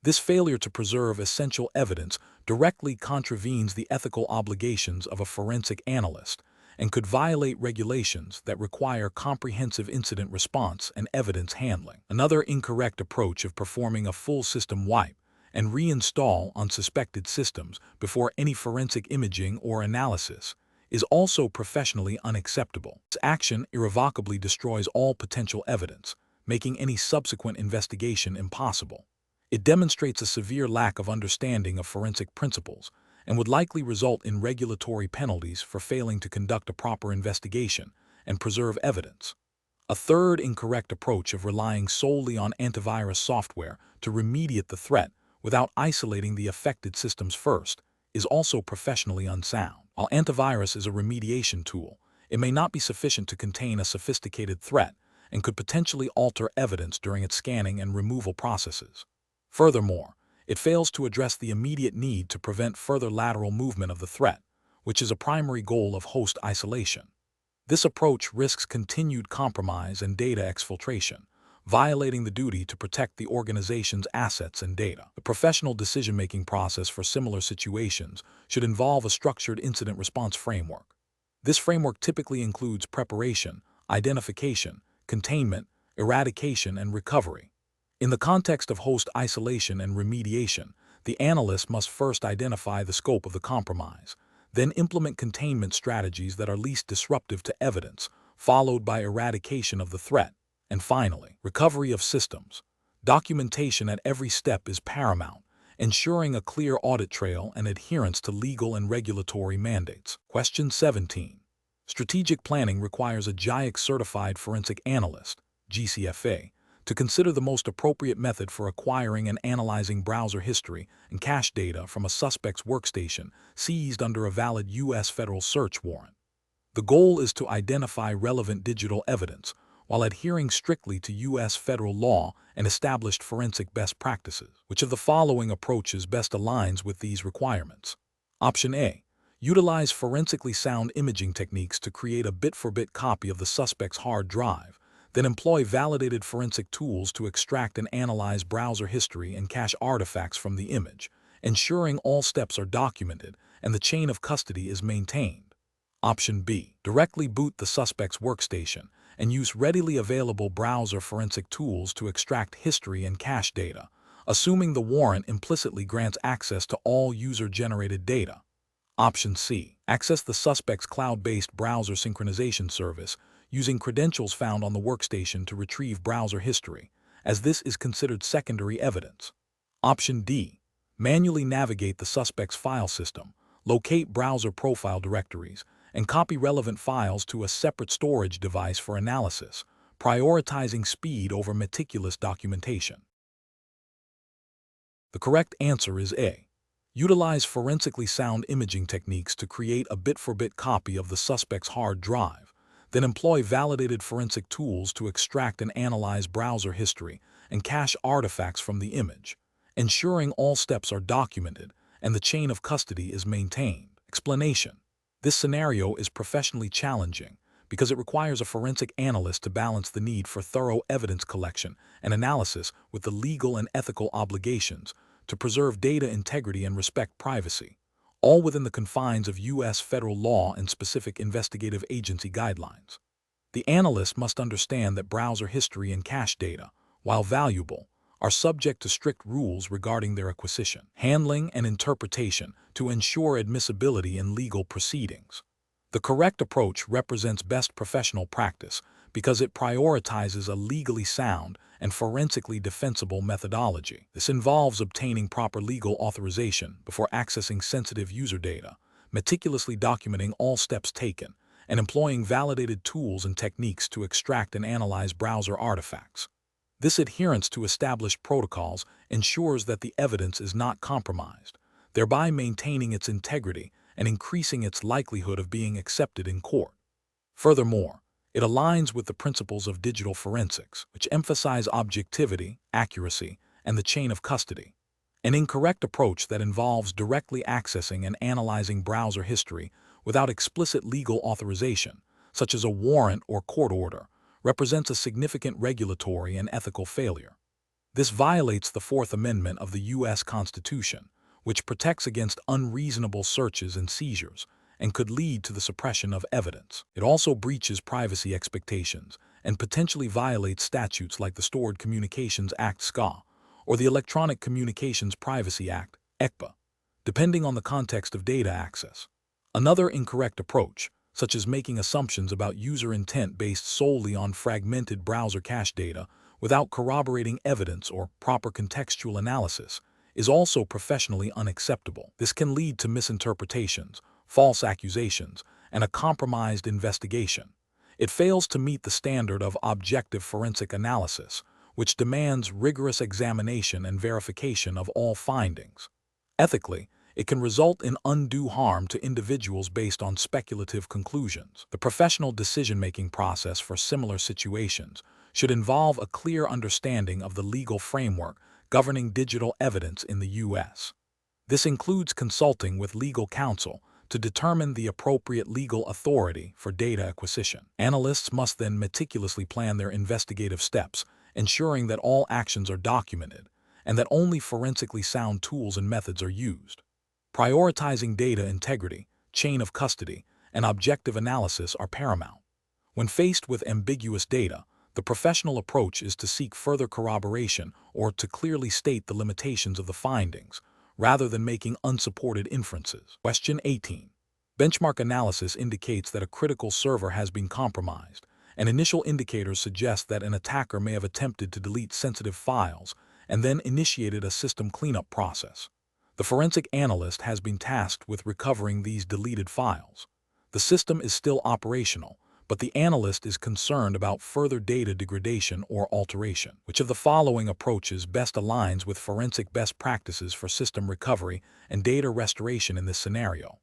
This failure to preserve essential evidence directly contravenes the ethical obligations of a forensic analyst and could violate regulations that require comprehensive incident response and evidence handling. Another incorrect approach of performing a full system wipe and reinstall on suspected systems before any forensic imaging or analysis is also professionally unacceptable. This action irrevocably destroys all potential evidence, making any subsequent investigation impossible. It demonstrates a severe lack of understanding of forensic principles and would likely result in regulatory penalties for failing to conduct a proper investigation and preserve evidence. A third incorrect approach of relying solely on antivirus software to remediate the threat without isolating the affected systems first is also professionally unsound. While antivirus is a remediation tool, it may not be sufficient to contain a sophisticated threat and could potentially alter evidence during its scanning and removal processes. Furthermore, it fails to address the immediate need to prevent further lateral movement of the threat, which is a primary goal of host isolation. This approach risks continued compromise and data exfiltration, violating the duty to protect the organization's assets and data. The professional decision-making process for similar situations should involve a structured incident response framework. This framework typically includes preparation, identification, containment, eradication, and recovery. In the context of host isolation and remediation, the analyst must first identify the scope of the compromise, then implement containment strategies that are least disruptive to evidence, followed by eradication of the threat, and finally, recovery of systems. Documentation at every step is paramount, ensuring a clear audit trail and adherence to legal and regulatory mandates. Question 17. Strategic planning requires a GIAC certified forensic analyst, GCFA, to consider the most appropriate method for acquiring and analyzing browser history and cache data from a suspect's workstation seized under a valid U.S. federal search warrant. The goal is to identify relevant digital evidence while adhering strictly to U.S. federal law and established forensic best practices. Which of the following approaches best aligns with these requirements? Option A. Utilize forensically sound imaging techniques to create a bit-for-bit copy of the suspect's hard drive, then employ validated forensic tools to extract and analyze browser history and cache artifacts from the image, ensuring all steps are documented and the chain of custody is maintained. Option B. Directly boot the suspect's workstation and use readily available browser forensic tools to extract history and cache data, assuming the warrant implicitly grants access to all user-generated data. Option C. Access the suspect's cloud-based browser synchronization service using credentials found on the workstation to retrieve browser history, as this is considered secondary evidence. Option D. Manually navigate the suspect's file system, locate browser profile directories, and copy relevant files to a separate storage device for analysis, prioritizing speed over meticulous documentation. The correct answer is A. Utilize forensically sound imaging techniques to create a bit-for-bit copy of the suspect's hard drive, then employ validated forensic tools to extract and analyze browser history and cache artifacts from the image, ensuring all steps are documented and the chain of custody is maintained. Explanation. This scenario is professionally challenging because it requires a forensic analyst to balance the need for thorough evidence collection and analysis with the legal and ethical obligations to preserve data integrity and respect privacy, all within the confines of U.S. federal law and specific investigative agency guidelines. The analyst must understand that browser history and cache data, while valuable, are subject to strict rules regarding their acquisition, handling, and interpretation to ensure admissibility in legal proceedings. The correct approach represents best professional practice because it prioritizes a legally sound and forensically defensible methodology. This involves obtaining proper legal authorization before accessing sensitive user data, meticulously documenting all steps taken, and employing validated tools and techniques to extract and analyze browser artifacts. This adherence to established protocols ensures that the evidence is not compromised, thereby maintaining its integrity and increasing its likelihood of being accepted in court. Furthermore, it aligns with the principles of digital forensics, which emphasize objectivity, accuracy, and the chain of custody. An incorrect approach that involves directly accessing and analyzing browser history without explicit legal authorization, such as a warrant or court order, represents a significant regulatory and ethical failure. This violates the Fourth Amendment of the U.S. Constitution, which protects against unreasonable searches and seizures, and could lead to the suppression of evidence. It also breaches privacy expectations and potentially violates statutes like the Stored Communications Act (SCA) or the Electronic Communications Privacy Act (ECPA), depending on the context of data access. Another incorrect approach, such as making assumptions about user intent based solely on fragmented browser cache data without corroborating evidence or proper contextual analysis, is also professionally unacceptable. This can lead to misinterpretations, false accusations, and a compromised investigation. It fails to meet the standard of objective forensic analysis, which demands rigorous examination and verification of all findings. Ethically, it can result in undue harm to individuals based on speculative conclusions. The professional decision-making process for similar situations should involve a clear understanding of the legal framework governing digital evidence in the U.S. This includes consulting with legal counsel to determine the appropriate legal authority for data acquisition. Analysts must then meticulously plan their investigative steps, ensuring that all actions are documented and that only forensically sound tools and methods are used. Prioritizing data integrity, chain of custody, and objective analysis are paramount. When faced with ambiguous data, the professional approach is to seek further corroboration or to clearly state the limitations of the findings, rather than making unsupported inferences. Question 18. Benchmark analysis indicates that a critical server has been compromised, and initial indicators suggest that an attacker may have attempted to delete sensitive files and then initiated a system cleanup process. The forensic analyst has been tasked with recovering these deleted files. The system is still operational, but the analyst is concerned about further data degradation or alteration. Which of the following approaches best aligns with forensic best practices for system recovery and data restoration in this scenario?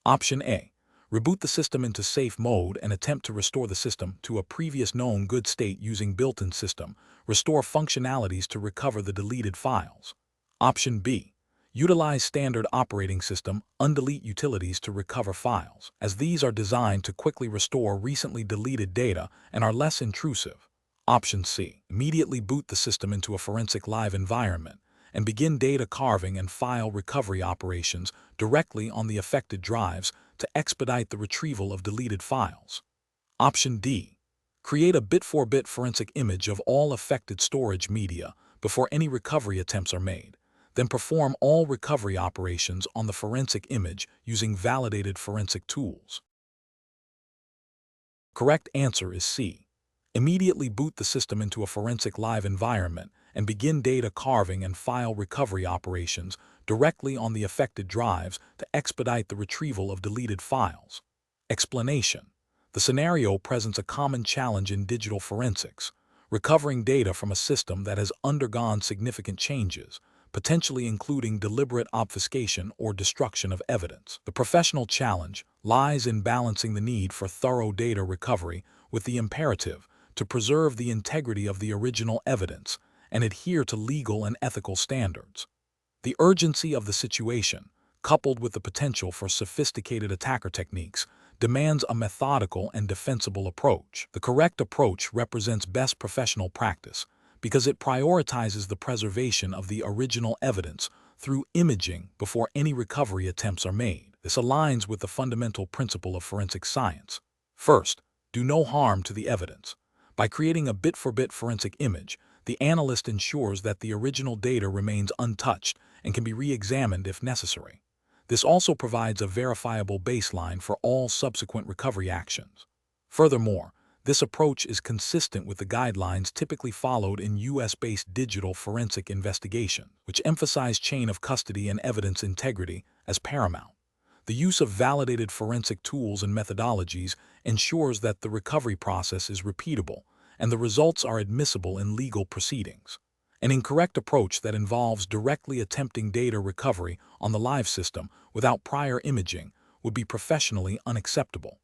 Option A. Reboot the system into safe mode and attempt to restore the system to a previous known good state using built-in system restore functionalities to recover the deleted files. Option B. Utilize standard operating system undelete utilities to recover files, as these are designed to quickly restore recently deleted data and are less intrusive. Option C. Immediately boot the system into a forensic live environment and begin data carving and file recovery operations directly on the affected drives to expedite the retrieval of deleted files. Option D. Create a bit-for-bit forensic image of all affected storage media before any recovery attempts are made. Then perform all recovery operations on the forensic image using validated forensic tools. Correct answer is C. Immediately boot the system into a forensic live environment and begin data carving and file recovery operations directly on the affected drives to expedite the retrieval of deleted files. Explanation. The scenario presents a common challenge in digital forensics, recovering data from a system that has undergone significant changes, potentially including deliberate obfuscation or destruction of evidence. The professional challenge lies in balancing the need for thorough data recovery with the imperative to preserve the integrity of the original evidence and adhere to legal and ethical standards. The urgency of the situation, coupled with the potential for sophisticated attacker techniques, demands a methodical and defensible approach. The correct approach represents best professional practice, because it prioritizes the preservation of the original evidence through imaging before any recovery attempts are made. This aligns with the fundamental principle of forensic science. First, do no harm to the evidence. By creating a bit-for-bit forensic image, the analyst ensures that the original data remains untouched and can be re-examined if necessary. This also provides a verifiable baseline for all subsequent recovery actions. Furthermore, This approach is consistent with the guidelines typically followed in U.S.-based digital forensic investigation, which emphasize chain of custody and evidence integrity as paramount. The use of validated forensic tools and methodologies ensures that the recovery process is repeatable and the results are admissible in legal proceedings. An incorrect approach that involves directly attempting data recovery on the live system without prior imaging would be professionally unacceptable.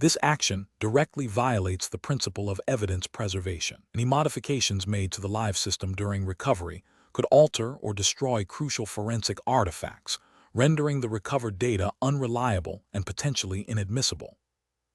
This action directly violates the principle of evidence preservation. Any modifications made to the live system during recovery could alter or destroy crucial forensic artifacts, rendering the recovered data unreliable and potentially inadmissible.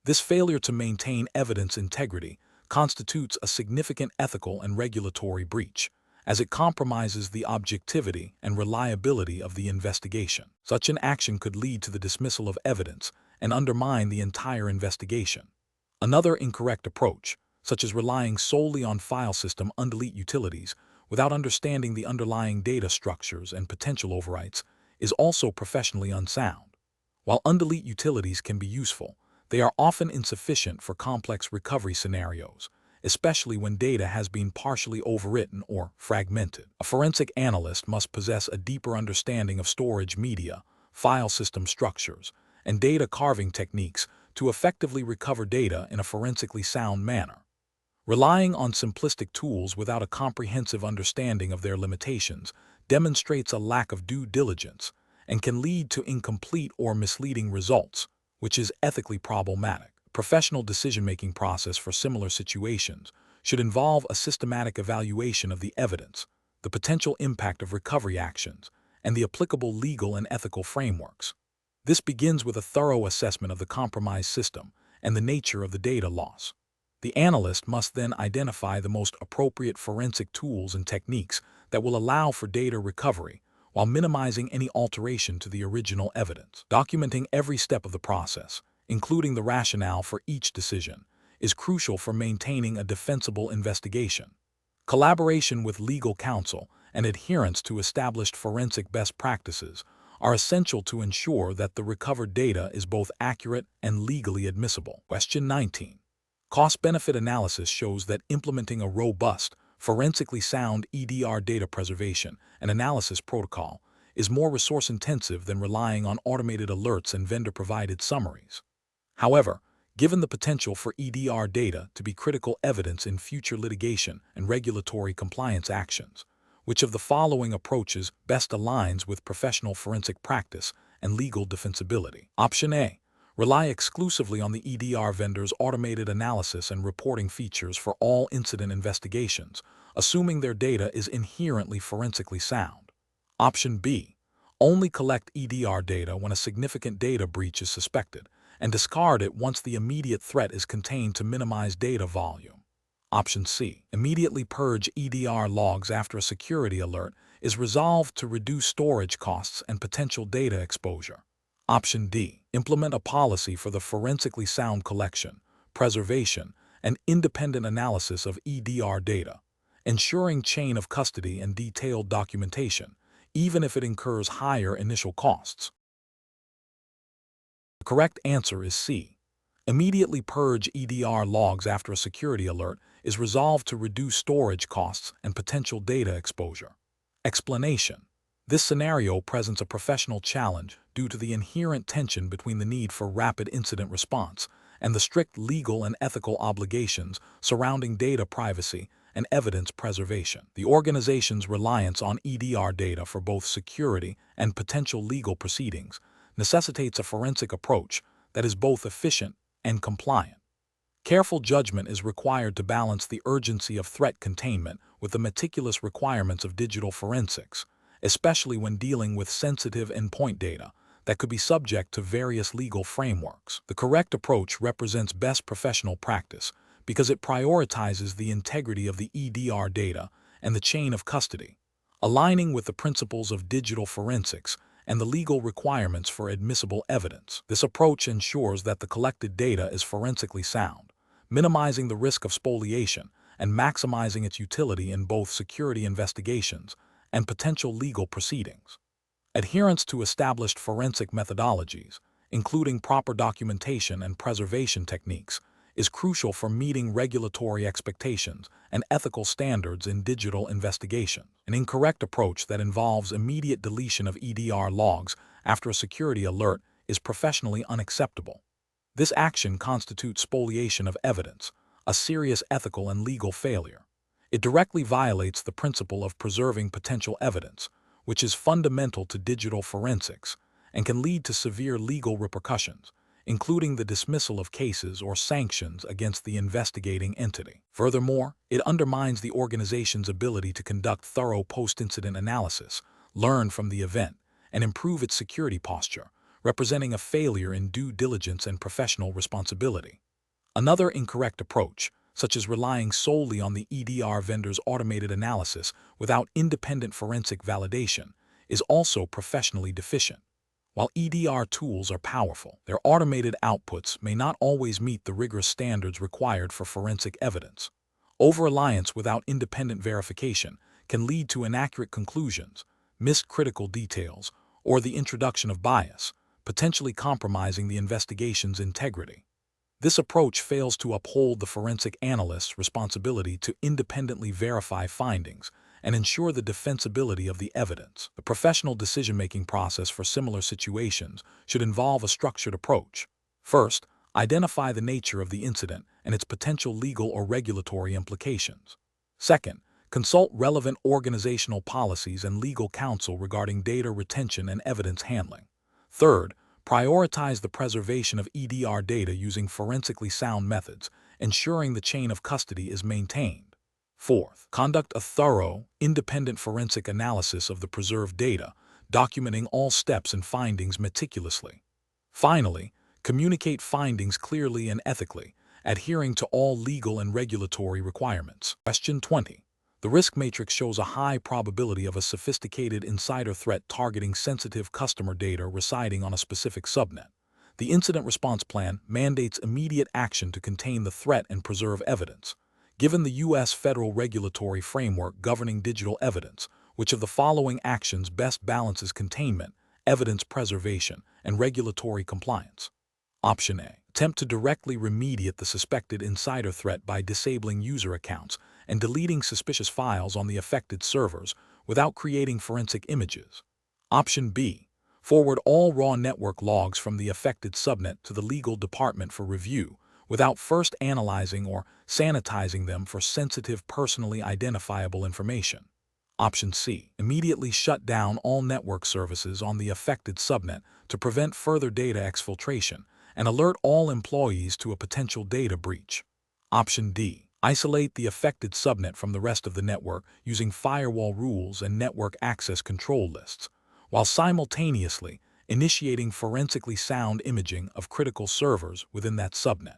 This failure to maintain evidence integrity constitutes a significant ethical and regulatory breach, as it compromises the objectivity and reliability of the investigation. Such an action could lead to the dismissal of evidence and undermine the entire investigation. Another incorrect approach, such as relying solely on file system undelete utilities without understanding the underlying data structures and potential overwrites, is also professionally unsound. While undelete utilities can be useful, they are often insufficient for complex recovery scenarios, especially when data has been partially overwritten or fragmented. A forensic analyst must possess a deeper understanding of storage media, file system structures, and data carving techniques to effectively recover data in a forensically sound manner. Relying on simplistic tools without a comprehensive understanding of their limitations demonstrates a lack of due diligence and can lead to incomplete or misleading results, which is ethically problematic. Professional decision-making process for similar situations should involve a systematic evaluation of the evidence, the potential impact of recovery actions, and the applicable legal and ethical frameworks. This begins with a thorough assessment of the compromised system and the nature of the data loss. The analyst must then identify the most appropriate forensic tools and techniques that will allow for data recovery while minimizing any alteration to the original evidence. Documenting every step of the process, including the rationale for each decision, is crucial for maintaining a defensible investigation. Collaboration with legal counsel and adherence to established forensic best practices are essential to ensure that the recovered data is both accurate and legally admissible. Question 19. Cost-benefit analysis shows that implementing a robust, forensically sound EDR data preservation and analysis protocol is more resource-intensive than relying on automated alerts and vendor-provided summaries. However, given the potential for EDR data to be critical evidence in future litigation and regulatory compliance actions, which of the following approaches best aligns with professional forensic practice and legal defensibility? Option A. Rely exclusively on the EDR vendor's automated analysis and reporting features for all incident investigations, assuming their data is inherently forensically sound. Option B. Only collect EDR data when a significant data breach is suspected, and discard it once the immediate threat is contained to minimize data volume. Option C. Immediately purge EDR logs after a security alert is resolved to reduce storage costs and potential data exposure. Option D. Implement a policy for the forensically sound collection, preservation, and independent analysis of EDR data, ensuring chain of custody and detailed documentation, even if it incurs higher initial costs. The correct answer is C. Immediately purge EDR logs after a security alert is resolved to reduce storage costs and potential data exposure. Explanation. This scenario presents a professional challenge due to the inherent tension between the need for rapid incident response and the strict legal and ethical obligations surrounding data privacy and evidence preservation. The organization's reliance on EDR data for both security and potential legal proceedings necessitates a forensic approach that is both efficient and compliant. Careful judgment is required to balance the urgency of threat containment with the meticulous requirements of digital forensics, especially when dealing with sensitive endpoint data that could be subject to various legal frameworks. The correct approach represents best professional practice because it prioritizes the integrity of the EDR data and the chain of custody, aligning with the principles of digital forensics and the legal requirements for admissible evidence. This approach ensures that the collected data is forensically sound, minimizing the risk of spoliation and maximizing its utility in both security investigations and potential legal proceedings. Adherence to established forensic methodologies, including proper documentation and preservation techniques, is crucial for meeting regulatory expectations and ethical standards in digital investigation. An incorrect approach that involves immediate deletion of EDR logs after a security alert is professionally unacceptable. This action constitutes spoliation of evidence, a serious ethical and legal failure. It directly violates the principle of preserving potential evidence, which is fundamental to digital forensics and can lead to severe legal repercussions, including the dismissal of cases or sanctions against the investigating entity. Furthermore, it undermines the organization's ability to conduct thorough post-incident analysis, learn from the event, and improve its security posture, representing a failure in due diligence and professional responsibility. Another incorrect approach, such as relying solely on the EDR vendor's automated analysis without independent forensic validation, is also professionally deficient. While EDR tools are powerful, their automated outputs may not always meet the rigorous standards required for forensic evidence. Over-reliance without independent verification can lead to inaccurate conclusions, missed critical details, or the introduction of bias, potentially compromising the investigation's integrity. This approach fails to uphold the forensic analyst's responsibility to independently verify findings and ensure the defensibility of the evidence. The professional decision-making process for similar situations should involve a structured approach. First, identify the nature of the incident and its potential legal or regulatory implications. Second, consult relevant organizational policies and legal counsel regarding data retention and evidence handling. Third, prioritize the preservation of EDR data using forensically sound methods, ensuring the chain of custody is maintained. Fourth, conduct a thorough, independent forensic analysis of the preserved data, documenting all steps and findings meticulously. Finally, communicate findings clearly and ethically, adhering to all legal and regulatory requirements. Question 20. The risk matrix shows a high probability of a sophisticated insider threat targeting sensitive customer data residing on a specific subnet. The incident response plan mandates immediate action to contain the threat and preserve evidence. Given the U.S. federal regulatory framework governing digital evidence, which of the following actions best balances containment, evidence preservation, and regulatory compliance? Option A. Attempt to directly remediate the suspected insider threat by disabling user accounts and deleting suspicious files on the affected servers without creating forensic images. Option B. Forward all raw network logs from the affected subnet to the legal department for review, without first analyzing or sanitizing them for sensitive, personally identifiable information. Option C. Immediately shut down all network services on the affected subnet to prevent further data exfiltration and alert all employees to a potential data breach. Option D. Isolate the affected subnet from the rest of the network using firewall rules and network access control lists, while simultaneously initiating forensically sound imaging of critical servers within that subnet.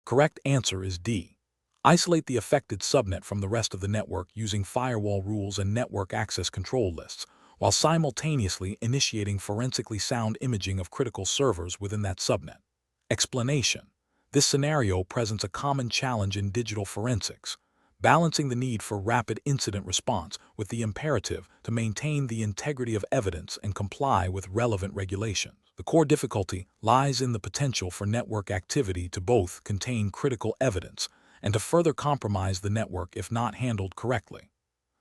Correct answer is D. Isolate the affected subnet from the rest of the network using firewall rules and network access control lists, while simultaneously initiating forensically sound imaging of critical servers within that subnet. Explanation. This scenario presents a common challenge in digital forensics, balancing the need for rapid incident response with the imperative to maintain the integrity of evidence and comply with relevant regulations. The core difficulty lies in the potential for network activity to both contain critical evidence and to further compromise the network if not handled correctly.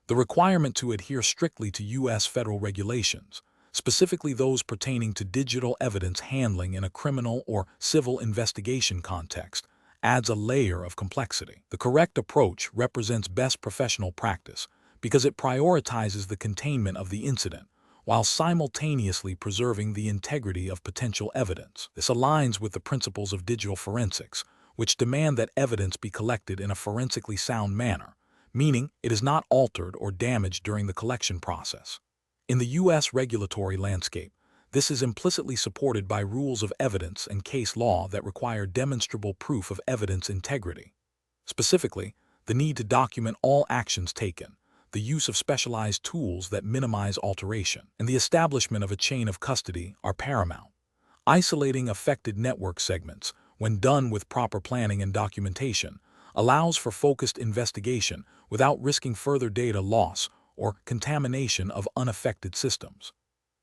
The requirement to adhere strictly to U.S. federal regulations, specifically those pertaining to digital evidence handling in a criminal or civil investigation context, adds a layer of complexity. The correct approach represents best professional practice because it prioritizes the containment of the incident while simultaneously preserving the integrity of potential evidence. This aligns with the principles of digital forensics, which demand that evidence be collected in a forensically sound manner, meaning it is not altered or damaged during the collection process. In the U.S. regulatory landscape, this is implicitly supported by rules of evidence and case law that require demonstrable proof of evidence integrity. Specifically, the need to document all actions taken, the use of specialized tools that minimize alteration, and the establishment of a chain of custody are paramount. Isolating affected network segments, when done with proper planning and documentation, allows for focused investigation without risking further data loss or contamination of unaffected systems.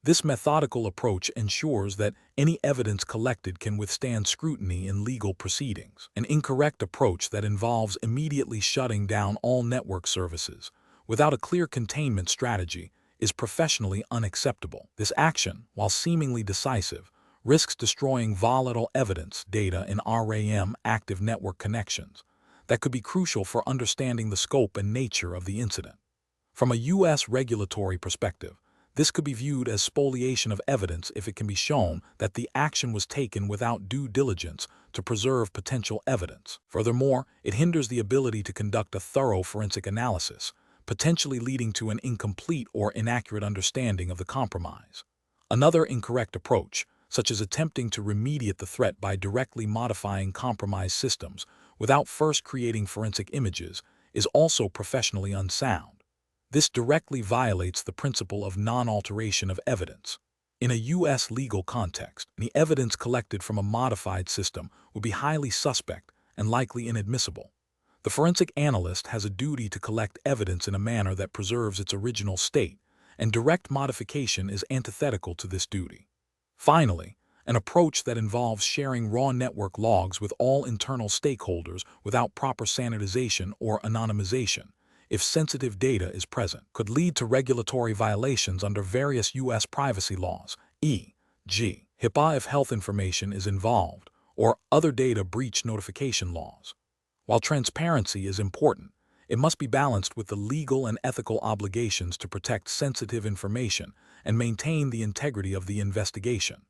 This methodical approach ensures that any evidence collected can withstand scrutiny in legal proceedings. An incorrect approach that involves immediately shutting down all network services without a clear containment strategy is professionally unacceptable. This action, while seemingly decisive, risks destroying volatile evidence data in RAM active network connections that could be crucial for understanding the scope and nature of the incident. From a U.S. regulatory perspective, this could be viewed as spoliation of evidence if it can be shown that the action was taken without due diligence to preserve potential evidence. Furthermore, it hinders the ability to conduct a thorough forensic analysis, potentially leading to an incomplete or inaccurate understanding of the compromise. Another incorrect approach, such as attempting to remediate the threat by directly modifying compromised systems without first creating forensic images, is also professionally unsound. This directly violates the principle of non-alteration of evidence. In a U.S. legal context, the evidence collected from a modified system would be highly suspect and likely inadmissible. The forensic analyst has a duty to collect evidence in a manner that preserves its original state, and direct modification is antithetical to this duty. Finally, an approach that involves sharing raw network logs with all internal stakeholders without proper sanitization or anonymization, if sensitive data is present, could lead to regulatory violations under various U.S. privacy laws, e.g., HIPAA if health information is involved, or other data breach notification laws. While transparency is important, it must be balanced with the legal and ethical obligations to protect sensitive information and maintain the integrity of the investigation.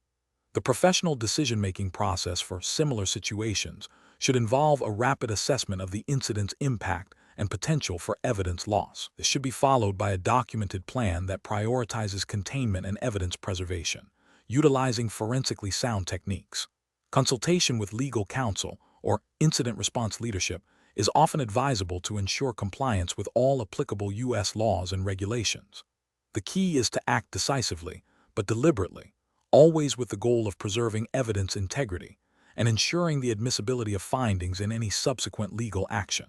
The professional decision-making process for similar situations should involve a rapid assessment of the incident's impact and potential for evidence loss. This should be followed by a documented plan that prioritizes containment and evidence preservation, utilizing forensically sound techniques. Consultation with legal counsel or incident response leadership is often advisable to ensure compliance with all applicable U.S. laws and regulations. The key is to act decisively, but deliberately, always with the goal of preserving evidence integrity and ensuring the admissibility of findings in any subsequent legal action.